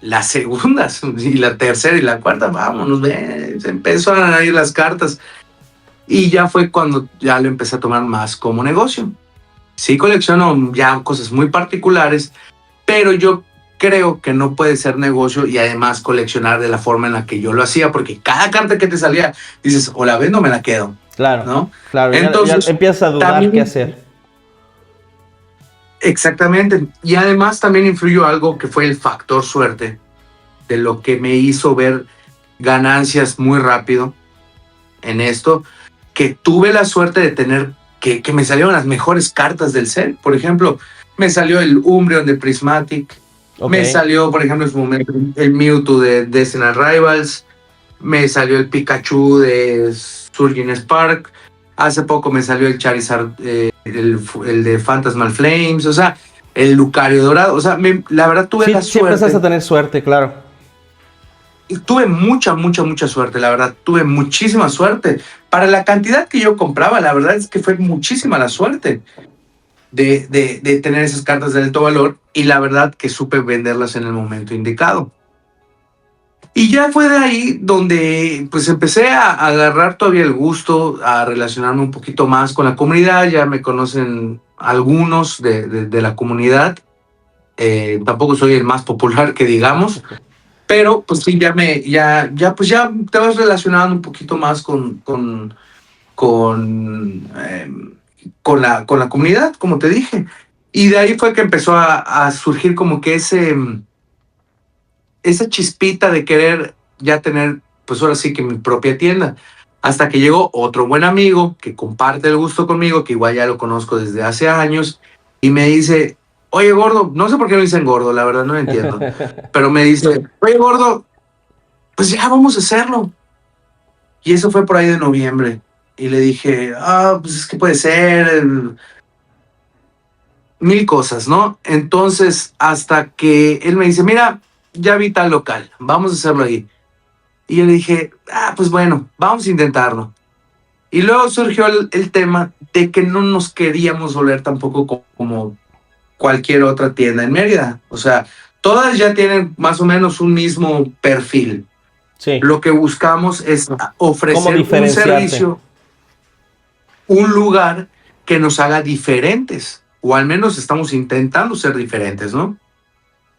La segunda y la tercera y la cuarta, vámonos, se empezaron a ir las cartas. Y ya fue cuando ya lo empecé a tomar más como negocio. Sí colecciono ya cosas muy particulares, pero yo creo que no puede ser negocio y además coleccionar de la forma en la que yo lo hacía, porque cada carta que te salía, dices, o la vendo o me la quedo. Claro, ¿no? Claro, entonces, ya empiezas a dudar también, qué hacer. Exactamente. Y además también influyó algo que fue el factor suerte, de lo que me hizo ver ganancias muy rápido en esto, que tuve la suerte de tener, que me salieron las mejores cartas del set. Por ejemplo, me salió el Umbreon de Prismatic, me salió, por ejemplo, en su momento, el Mewtwo de Destiny Rivals, me salió el Pikachu de Surging Spark, hace poco me salió el Charizard, el de Phantasmal Flames, o sea, el Lucario Dorado, o sea, la verdad tuve la suerte. Sí, empezaste a tener suerte, claro. Y tuve mucha suerte, la verdad, tuve muchísima suerte. Para la cantidad que yo compraba, la verdad es que fue muchísima la suerte de tener esas cartas de alto valor y la verdad que supe venderlas en el momento indicado. Y ya fue de ahí donde pues empecé a agarrar todavía el gusto, a relacionarme un poquito más con la comunidad. Ya me conocen algunos de la comunidad. Tampoco soy el más popular que digamos, pero pues sí, ya te vas relacionando un poquito más con la comunidad, como te dije. Y de ahí fue que empezó a surgir como que esa chispita de querer ya tener, pues ahora sí que mi propia tienda. Hasta que llegó otro buen amigo que comparte el gusto conmigo, que igual ya lo conozco desde hace años, y me dice, oye, gordo, no sé por qué me dicen gordo, la verdad no entiendo, pero me dice, oye, gordo, pues ya vamos a hacerlo. Y eso fue por ahí de noviembre. Y le dije, pues es que puede ser mil cosas, ¿no? Entonces, hasta que él me dice, mira, ya vi tal local, vamos a hacerlo ahí. Y yo le dije, pues bueno, vamos a intentarlo. Y luego surgió el tema de que no nos queríamos volver tampoco como cualquier otra tienda en Mérida. O sea, todas ya tienen más o menos un mismo perfil. Sí. Lo que buscamos es ofrecer un servicio, un lugar que nos haga diferentes, o al menos estamos intentando ser diferentes, ¿no?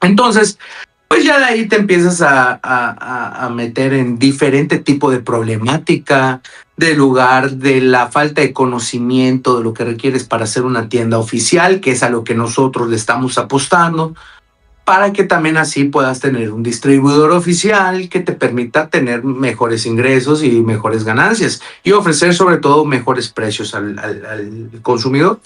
Entonces, pues ya de ahí te empiezas a meter en diferente tipo de problemática, de lugar, de la falta de conocimiento de lo que requieres para hacer una tienda oficial, que es a lo que nosotros le estamos apostando, para que también así puedas tener un distribuidor oficial que te permita tener mejores ingresos y mejores ganancias y ofrecer sobre todo mejores precios al consumidor.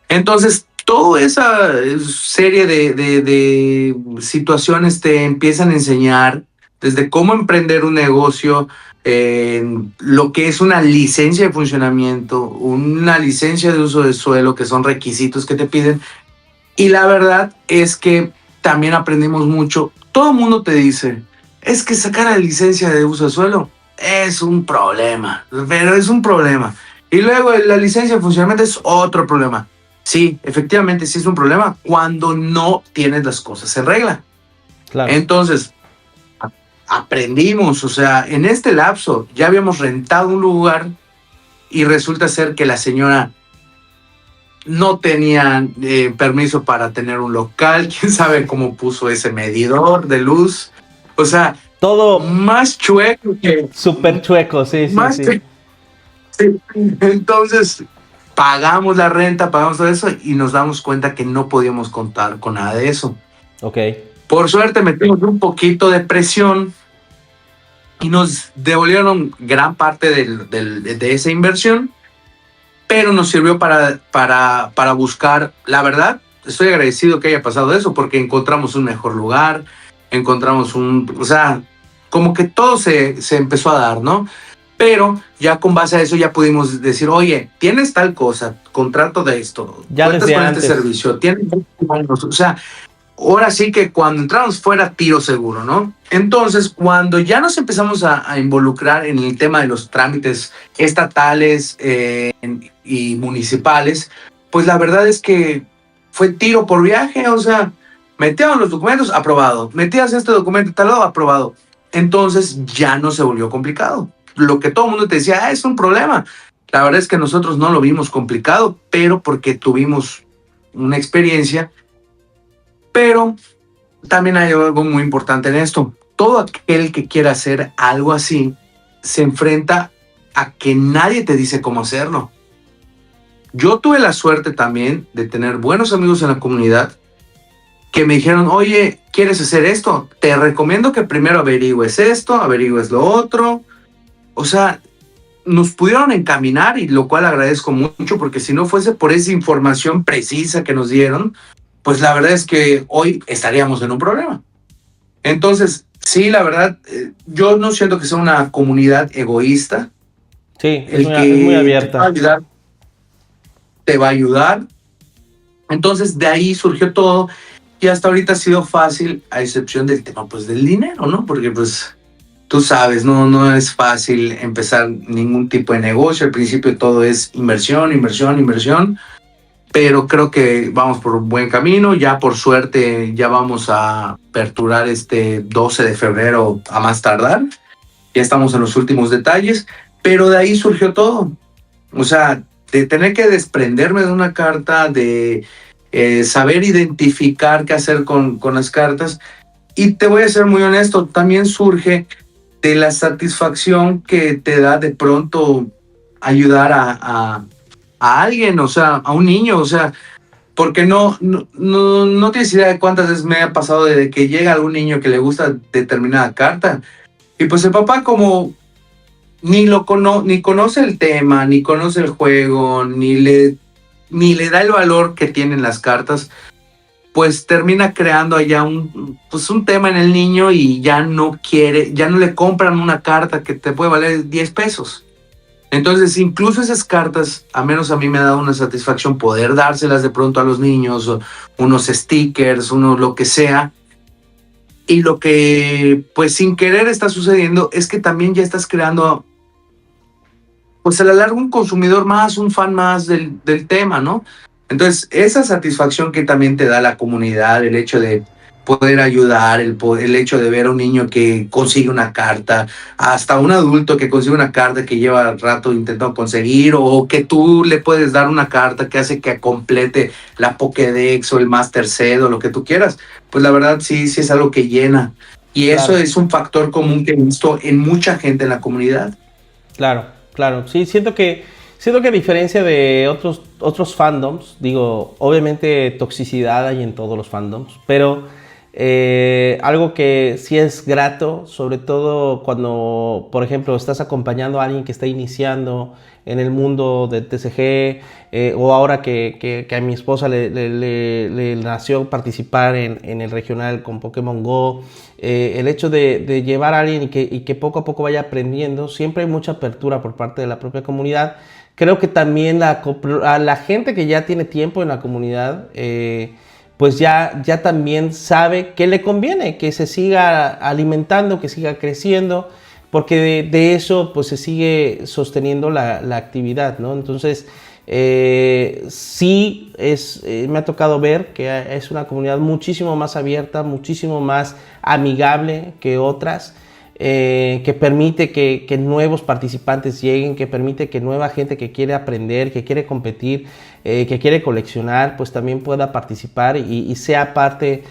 Entonces, toda esa serie de situaciones te empiezan a enseñar desde cómo emprender un negocio, lo que es una licencia de funcionamiento, una licencia de uso de suelo, que son requisitos que te piden. Y la verdad es que también aprendimos mucho. Todo el mundo te dice, es que sacar la licencia de uso de suelo es un problema, pero es un problema. Y luego la licencia de funcionamiento es otro problema. Sí, efectivamente sí es un problema cuando no tienes las cosas en regla. Claro. Entonces, aprendimos, o sea, en este lapso ya habíamos rentado un lugar y resulta ser que la señora no tenía permiso para tener un local, quién sabe cómo puso ese medidor de luz, o sea, Todo más chueco que... súper chueco, sí, sí, Más sí. chueco. Sí. Entonces, pagamos la renta, pagamos todo eso y nos damos cuenta que no podíamos contar con nada de eso. Ok. Por suerte metimos un poquito de presión y nos devolvieron gran parte de esa inversión, pero nos sirvió para buscar, la verdad, estoy agradecido que haya pasado eso porque encontramos un mejor lugar, encontramos o sea, como que todo se empezó a dar, ¿no? Pero ya con base a eso ya pudimos decir, oye, tienes tal cosa, contrato de esto, Ya cuentas desde con antes. este servicio, tienes... O sea, ahora sí que cuando entramos fuera tiro seguro, ¿no? Entonces, cuando ya nos empezamos a involucrar en el tema de los trámites estatales y municipales, pues la verdad es que fue tiro por viaje, o sea, metíamos los documentos, aprobado, metías este documento, tal lado, aprobado. Entonces ya no se volvió complicado. Lo que todo el mundo te decía, es un problema. La verdad es que nosotros no lo vimos complicado, pero porque tuvimos una experiencia. Pero también hay algo muy importante en esto. Todo aquel que quiera hacer algo así se enfrenta a que nadie te dice cómo hacerlo. Yo tuve la suerte también de tener buenos amigos en la comunidad que me dijeron, oye, ¿quieres hacer esto? Te recomiendo que primero averigües esto, averigües lo otro. O sea, nos pudieron encaminar y lo cual agradezco mucho porque si no fuese por esa información precisa que nos dieron, pues la verdad es que hoy estaríamos en un problema. Entonces, sí, la verdad, yo no siento que sea una comunidad egoísta. Sí, El es muy que te va a abierta. ayudar, te va a ayudar. Entonces, de ahí surgió todo y hasta ahorita ha sido fácil, a excepción del tema, pues, del dinero, ¿no? Porque, pues, tú sabes, no es fácil empezar ningún tipo de negocio. Al principio todo es inversión, inversión, inversión. Pero creo que vamos por un buen camino. Ya por suerte ya vamos a aperturar este 12 de febrero a más tardar. Ya estamos en los últimos detalles, pero de ahí surgió todo. O sea, de tener que desprenderme de una carta, de saber identificar qué hacer con las cartas. Y te voy a ser muy honesto, también surge de la satisfacción que te da de pronto ayudar a alguien, o sea, a un niño, o sea, porque no tienes idea de cuántas veces me ha pasado de que llega algún niño que le gusta determinada carta y pues el papá como ni conoce el tema, ni conoce el juego, ni le da el valor que tienen las cartas, pues termina creando allá pues un tema en el niño y ya no quiere, ya no le compran una carta que te puede valer 10 pesos. Entonces, incluso esas cartas, a menos a mí me ha dado una satisfacción poder dárselas de pronto a los niños, o unos stickers, uno lo que sea. Y lo que, pues sin querer está sucediendo es que también ya estás creando, pues a la larga un consumidor más, un fan más del tema, ¿no? Entonces, esa satisfacción que también te da la comunidad, el hecho de poder ayudar, el hecho de ver a un niño que consigue una carta, hasta un adulto que consigue una carta que lleva rato intentando conseguir, o que tú le puedes dar una carta que hace que complete la Pokédex o el Master Set o lo que tú quieras, pues la verdad sí es algo que llena. Y eso Claro. es un factor común que he visto en mucha gente en la comunidad. Claro, claro. Sí, siento que a diferencia de otros fandoms, digo, obviamente toxicidad hay en todos los fandoms, pero algo que sí es grato, sobre todo cuando, por ejemplo, estás acompañando a alguien que está iniciando en el mundo del TCG, o ahora que a mi esposa le nació participar en el regional con Pokémon Go, el hecho de llevar a alguien y que poco a poco vaya aprendiendo, siempre hay mucha apertura por parte de la propia comunidad. Creo que también a la gente que ya tiene tiempo en la comunidad, pues ya también sabe que le conviene que se siga alimentando, que siga creciendo, porque de eso pues se sigue sosteniendo la actividad, ¿no? Entonces, sí me ha tocado ver que es una comunidad muchísimo más abierta, muchísimo más amigable que otras, que permite que nuevos participantes lleguen, que permite que nueva gente que quiere aprender, que quiere competir, que quiere coleccionar, pues también pueda participar y sea parte,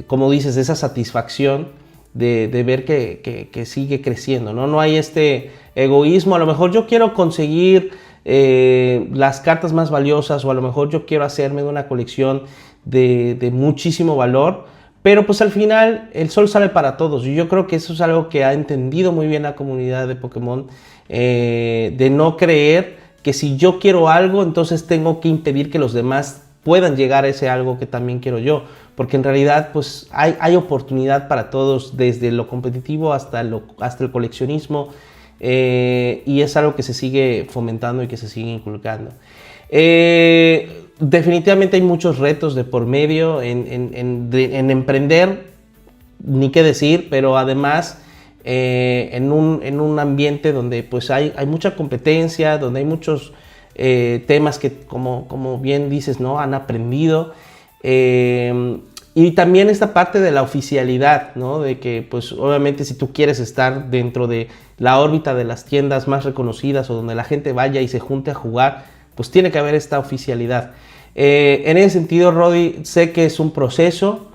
como dices, de esa satisfacción de ver que sigue creciendo, ¿no? No hay este egoísmo, a lo mejor yo quiero conseguir las cartas más valiosas, o a lo mejor yo quiero hacerme de una colección de muchísimo valor, pero pues al final el sol sale para todos, y yo creo que eso es algo que ha entendido muy bien la comunidad de Pokémon, de no creer que si yo quiero algo, entonces tengo que impedir que los demás puedan llegar a ese algo que también quiero yo, porque en realidad pues hay oportunidad para todos, desde lo competitivo hasta el coleccionismo, y es algo que se sigue fomentando y que se sigue inculcando. Definitivamente hay muchos retos de por medio en emprender, ni qué decir, pero además en un ambiente donde pues hay mucha competencia, donde hay muchos temas que, como bien dices, ¿no?, han aprendido. Y también esta parte de la oficialidad, ¿no? De que, pues, obviamente, si tú quieres estar dentro de la órbita de las tiendas más reconocidas, o donde la gente vaya y se junte a jugar, pues tiene que haber esta oficialidad. En ese sentido, Rodi, sé que es un proceso.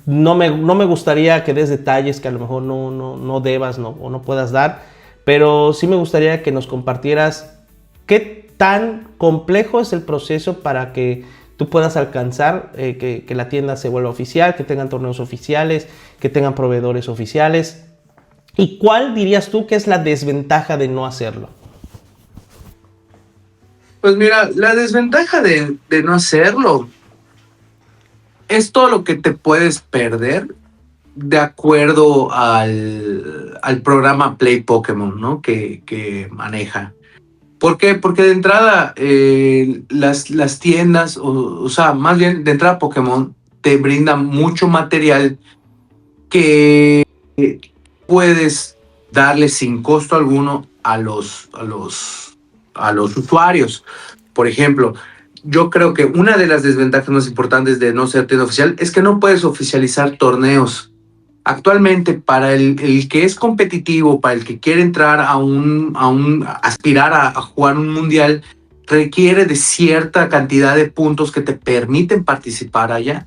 No me gustaría que des detalles que a lo mejor no debas, o no puedas dar, pero sí me gustaría que nos compartieras qué tan complejo es el proceso para que tú puedas alcanzar que la tienda se vuelva oficial, que tengan torneos oficiales, que tengan proveedores oficiales. ¿Y cuál dirías tú que es la desventaja de no hacerlo? Pues mira, la desventaja de no hacerlo es todo lo que te puedes perder de acuerdo al programa Play Pokémon, ¿no?, que maneja. ¿Por qué? Porque de entrada las tiendas, o sea, más bien de entrada Pokémon te brinda mucho material que puedes darle sin costo alguno a los usuarios. Por ejemplo, yo creo que una de las desventajas más importantes de no ser tienda oficial es que no puedes oficializar torneos. Actualmente, para el que es competitivo, para el que quiere entrar aspirar a jugar un mundial, requiere de cierta cantidad de puntos que te permiten participar allá.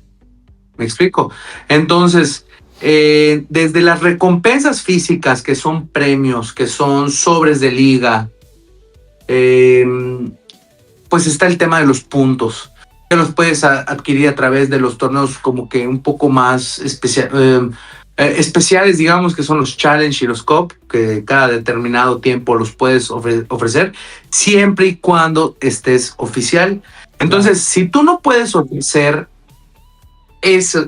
¿Me explico? Entonces, desde las recompensas físicas, que son premios, que son sobres de liga, pues está el tema de los puntos, que los puedes adquirir a través de los torneos como que un poco más especiales, digamos, que son los Challenge y los Cup, que cada determinado tiempo los puedes ofrecer, siempre y cuando estés oficial. Entonces, si tú no puedes ofrecer esa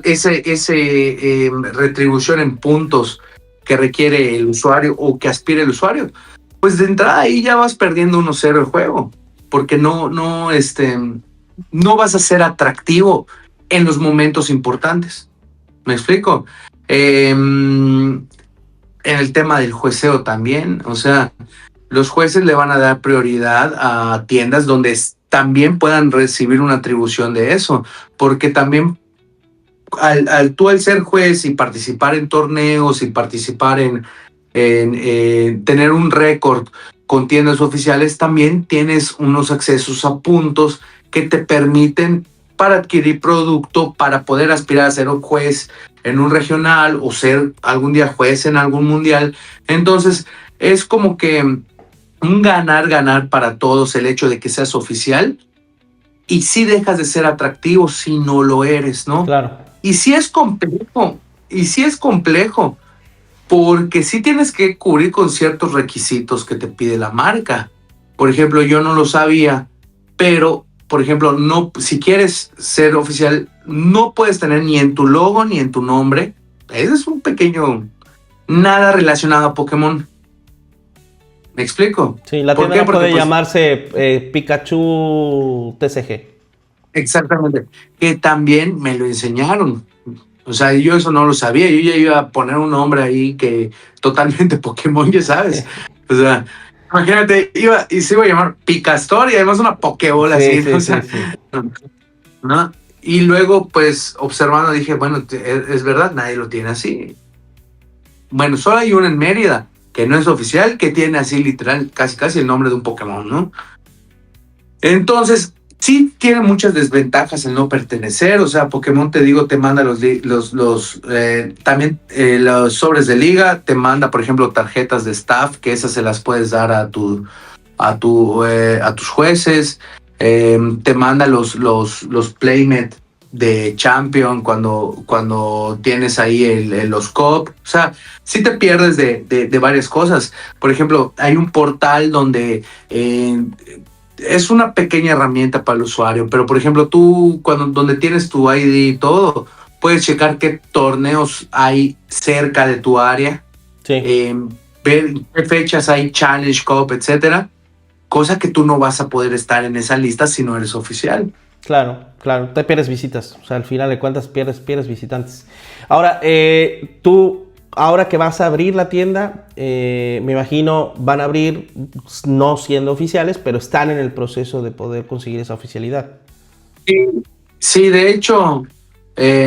retribución en puntos que requiere el usuario o que aspire el usuario, pues de entrada ahí ya vas perdiendo 1-0 el juego, porque no vas a ser atractivo en los momentos importantes. ¿Me explico? En el tema del jueceo también, o sea, los jueces le van a dar prioridad a tiendas donde también puedan recibir una atribución de eso, porque también tú al ser juez y participar en torneos y participar en tener un récord con tiendas oficiales, también tienes unos accesos a puntos que te permiten para adquirir producto, para poder aspirar a ser un juez en un regional o ser algún día juez en algún mundial. Entonces es como que un ganar para todos el hecho de que seas oficial, y sí dejas de ser atractivo si no lo eres, ¿no? Claro. Y sí es complejo, porque sí tienes que cubrir con ciertos requisitos que te pide la marca. Por ejemplo, yo no lo sabía, pero, por ejemplo, no, si quieres ser oficial, no puedes tener ni en tu logo ni en tu nombre. Ese es un pequeño, nada relacionado a Pokémon. ¿Me explico? Sí, la tienda no puede llamarse Pikachu TCG. exactamente, que también me lo enseñaron. O sea, yo eso no lo sabía, yo ya iba a poner un nombre ahí que totalmente Pokémon, ya sabes. O sea, imagínate, iba y se iba a llamar Picastor y además una Pokébola Sí, así, ¿no? sí, O sí, sea, sí. ¿no? Y luego, pues, observando, dije, bueno, es verdad, nadie lo tiene así. Bueno, solo hay uno en Mérida, que no es oficial, que tiene así literal, casi casi el nombre de un Pokémon, ¿no? Entonces, sí tiene muchas desventajas el no pertenecer, o sea, Pokémon, te digo, te manda también los sobres de liga, te manda, por ejemplo, tarjetas de staff, que esas se las puedes dar a tus jueces, te manda los playmat de Champion cuando tienes ahí los COP, o sea, sí te pierdes de varias cosas. Por ejemplo, hay un portal donde es una pequeña herramienta para el usuario, pero por ejemplo, tú donde tienes tu ID y todo, puedes checar qué torneos hay cerca de tu área, Sí, eh, ver qué fechas hay, Challenge Cup, etcétera, cosa que tú no vas a poder estar en esa lista si no eres oficial. claro, claro. Te pierdes visitas. O sea, al final de cuentas pierdes visitantes. Ahora, tú, ahora que vas a abrir la tienda, me imagino van a abrir no siendo oficiales, pero están en el proceso de poder conseguir esa oficialidad. Sí, sí, de hecho,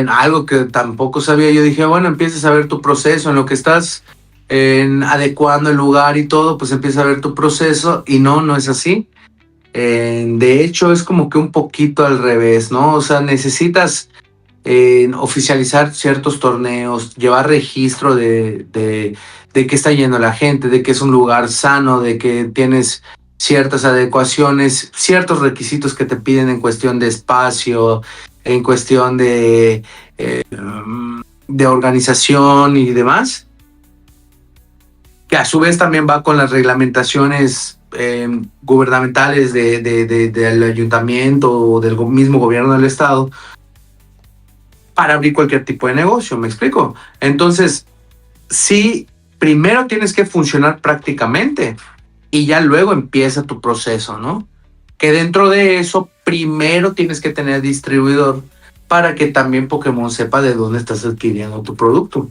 algo que tampoco sabía, yo dije, bueno, empiezas a ver tu proceso en lo que estás adecuando el lugar y todo, pues empieza a ver tu proceso y no es así. De hecho, es como que un poquito al revés, ¿no? O sea, necesitas oficializar ciertos torneos, llevar registro de que está yendo la gente, de que es un lugar sano, de que tienes ciertas adecuaciones, ciertos requisitos que te piden en cuestión de espacio, en cuestión de organización y demás, que a su vez también va con las reglamentaciones gubernamentales del ayuntamiento o del mismo gobierno del estado para abrir cualquier tipo de negocio, ¿me explico? Entonces, sí, primero tienes que funcionar prácticamente y ya luego empieza tu proceso, ¿no? Que dentro de eso, primero tienes que tener distribuidor para que también Pokémon sepa de dónde estás adquiriendo tu producto.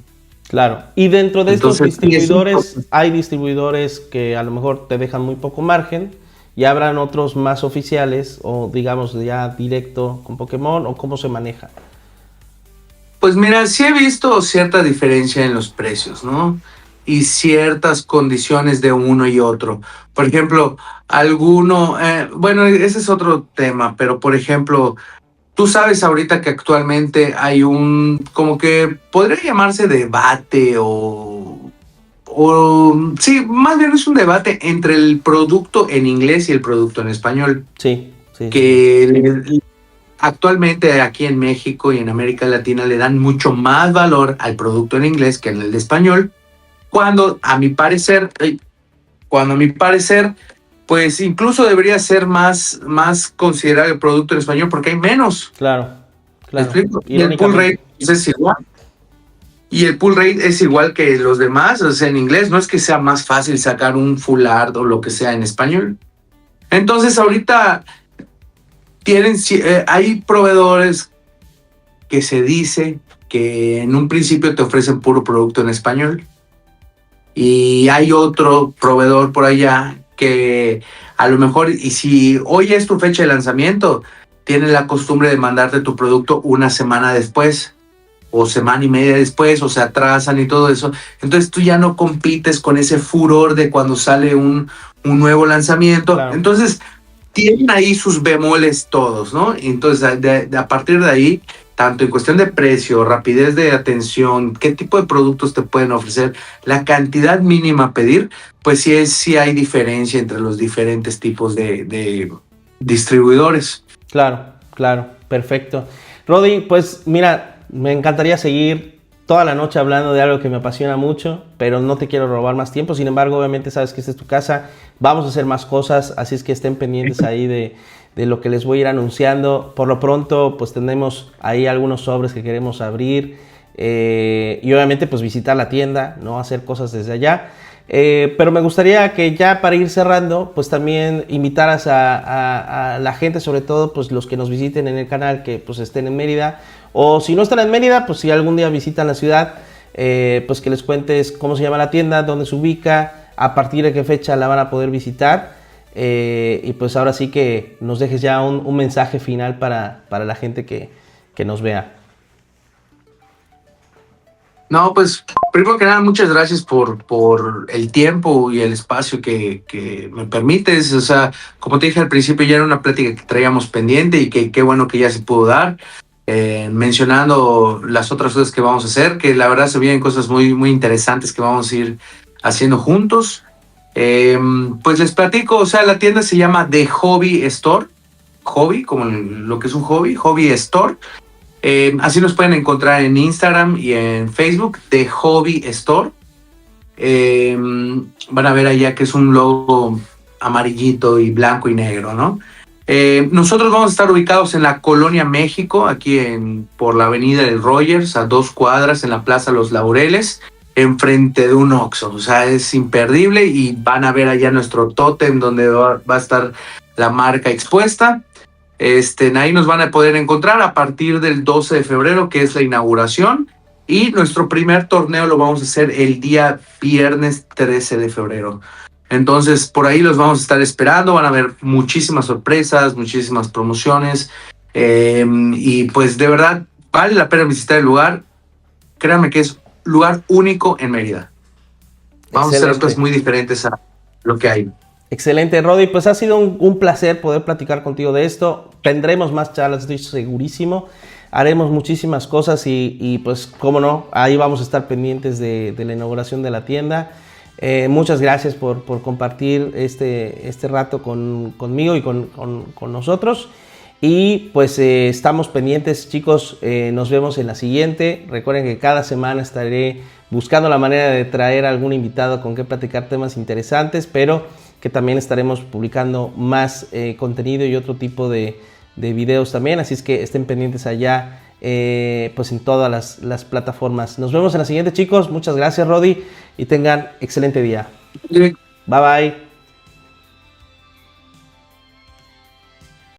Claro. Y dentro de estos Entonces, sí, es un distribuidores, proceso. hay distribuidores que a lo mejor te dejan muy poco margen y habrán otros más oficiales o digamos ya directo con Pokémon o cómo se maneja. Pues mira, sí he visto cierta diferencia en los precios, ¿no? Y ciertas condiciones de uno y otro. Por ejemplo, bueno, ese es otro tema, pero por ejemplo, tú sabes ahorita que actualmente hay como que podría llamarse debate sí, más bien es un debate entre el producto en inglés y el producto en español, Sí, sí, sí, sí. que actualmente aquí en México y en América Latina le dan mucho más valor al producto en inglés que en el de español, cuando a mi parecer, pues incluso debería ser más considerado el producto en español porque hay menos. Claro, ¿Me claro. explico? Y el pull Irónicamente. rate pues, es igual. Y el pull rate es igual que los demás, o sea, en inglés no es que sea más fácil sacar un full art o lo que sea en español. Entonces ahorita hay proveedores que se dice que en un principio te ofrecen puro producto en español y hay otro proveedor por allá que a lo mejor, y si hoy es tu fecha de lanzamiento, tienen la costumbre de mandarte tu producto una semana después o semana y media después, o se atrasan y todo eso. Entonces tú ya no compites con ese furor de cuando sale un nuevo lanzamiento. Claro. Entonces tienen ahí sus bemoles todos, ¿no? Entonces a partir de ahí, tanto en cuestión de precio, rapidez de atención, qué tipo de productos te pueden ofrecer, la cantidad mínima a pedir, pues sí hay diferencia entre los diferentes tipos de distribuidores. Claro, claro, perfecto. Rodi, pues mira, me encantaría seguir toda la noche hablando de algo que me apasiona mucho, pero no te quiero robar más tiempo. Sin embargo, obviamente sabes que esta es tu casa, vamos a hacer más cosas, así es que estén pendientes ahí de lo que les voy a ir anunciando. Por lo pronto, pues tenemos ahí algunos sobres que queremos abrir y obviamente pues visitar la tienda, ¿no? Hacer cosas desde allá. Pero me gustaría que ya para ir cerrando, pues también invitaras a la gente, sobre todo pues los que nos visiten en el canal, que pues estén en Mérida, o si no están en Mérida, pues si algún día visitan la ciudad, pues que les cuentes cómo se llama la tienda, dónde se ubica, a partir de qué fecha la van a poder visitar, y pues ahora sí que nos dejes ya un mensaje final para la gente que nos vea. No, pues primero que nada, muchas gracias por el tiempo y el espacio que me permites. O sea, como te dije al principio, ya era una plática que traíamos pendiente y que qué bueno que ya se pudo dar. Mencionando las otras cosas que vamos a hacer, que la verdad se vienen cosas muy, muy interesantes que vamos a ir haciendo juntos. Pues les platico, o sea, la tienda se llama The Hobby Store. Hobby, como lo que es un hobby, Hobby Store. Así nos pueden encontrar en Instagram y en Facebook, The Hobby Store. Van a ver allá que es un logo amarillito y blanco y negro, ¿no? Nosotros vamos a estar ubicados en la Colonia México, aquí por la avenida de Rogers, a 2 cuadras en la Plaza Los Laureles, enfrente de un Oxxo. O sea, es imperdible y van a ver allá nuestro tótem donde va a estar la marca expuesta. Ahí nos van a poder encontrar a partir del 12 de febrero, que es la inauguración. Y nuestro primer torneo lo vamos a hacer el día viernes 13 de febrero. Entonces, por ahí los vamos a estar esperando. Van a haber muchísimas sorpresas, muchísimas promociones. Y pues de verdad, vale la pena visitar el lugar. Créanme que es lugar único en Mérida. Vamos a hacer las cosas muy diferentes a lo que hay. Excelente, Rodi. Pues ha sido un placer poder platicar contigo de esto. Tendremos más charlas, estoy segurísimo. Haremos muchísimas cosas y pues, cómo no, ahí vamos a estar pendientes de la inauguración de la tienda. Muchas gracias por compartir este rato conmigo y con nosotros. Y pues estamos pendientes, chicos. Nos vemos en la siguiente. Recuerden que cada semana estaré buscando la manera de traer a algún invitado con que platicar temas interesantes, pero que también estaremos publicando más contenido y otro tipo de videos también. Así es que estén pendientes allá, pues en todas las plataformas. Nos vemos en la siguiente, chicos. Muchas gracias, Rodi, y tengan excelente día. Bye, bye.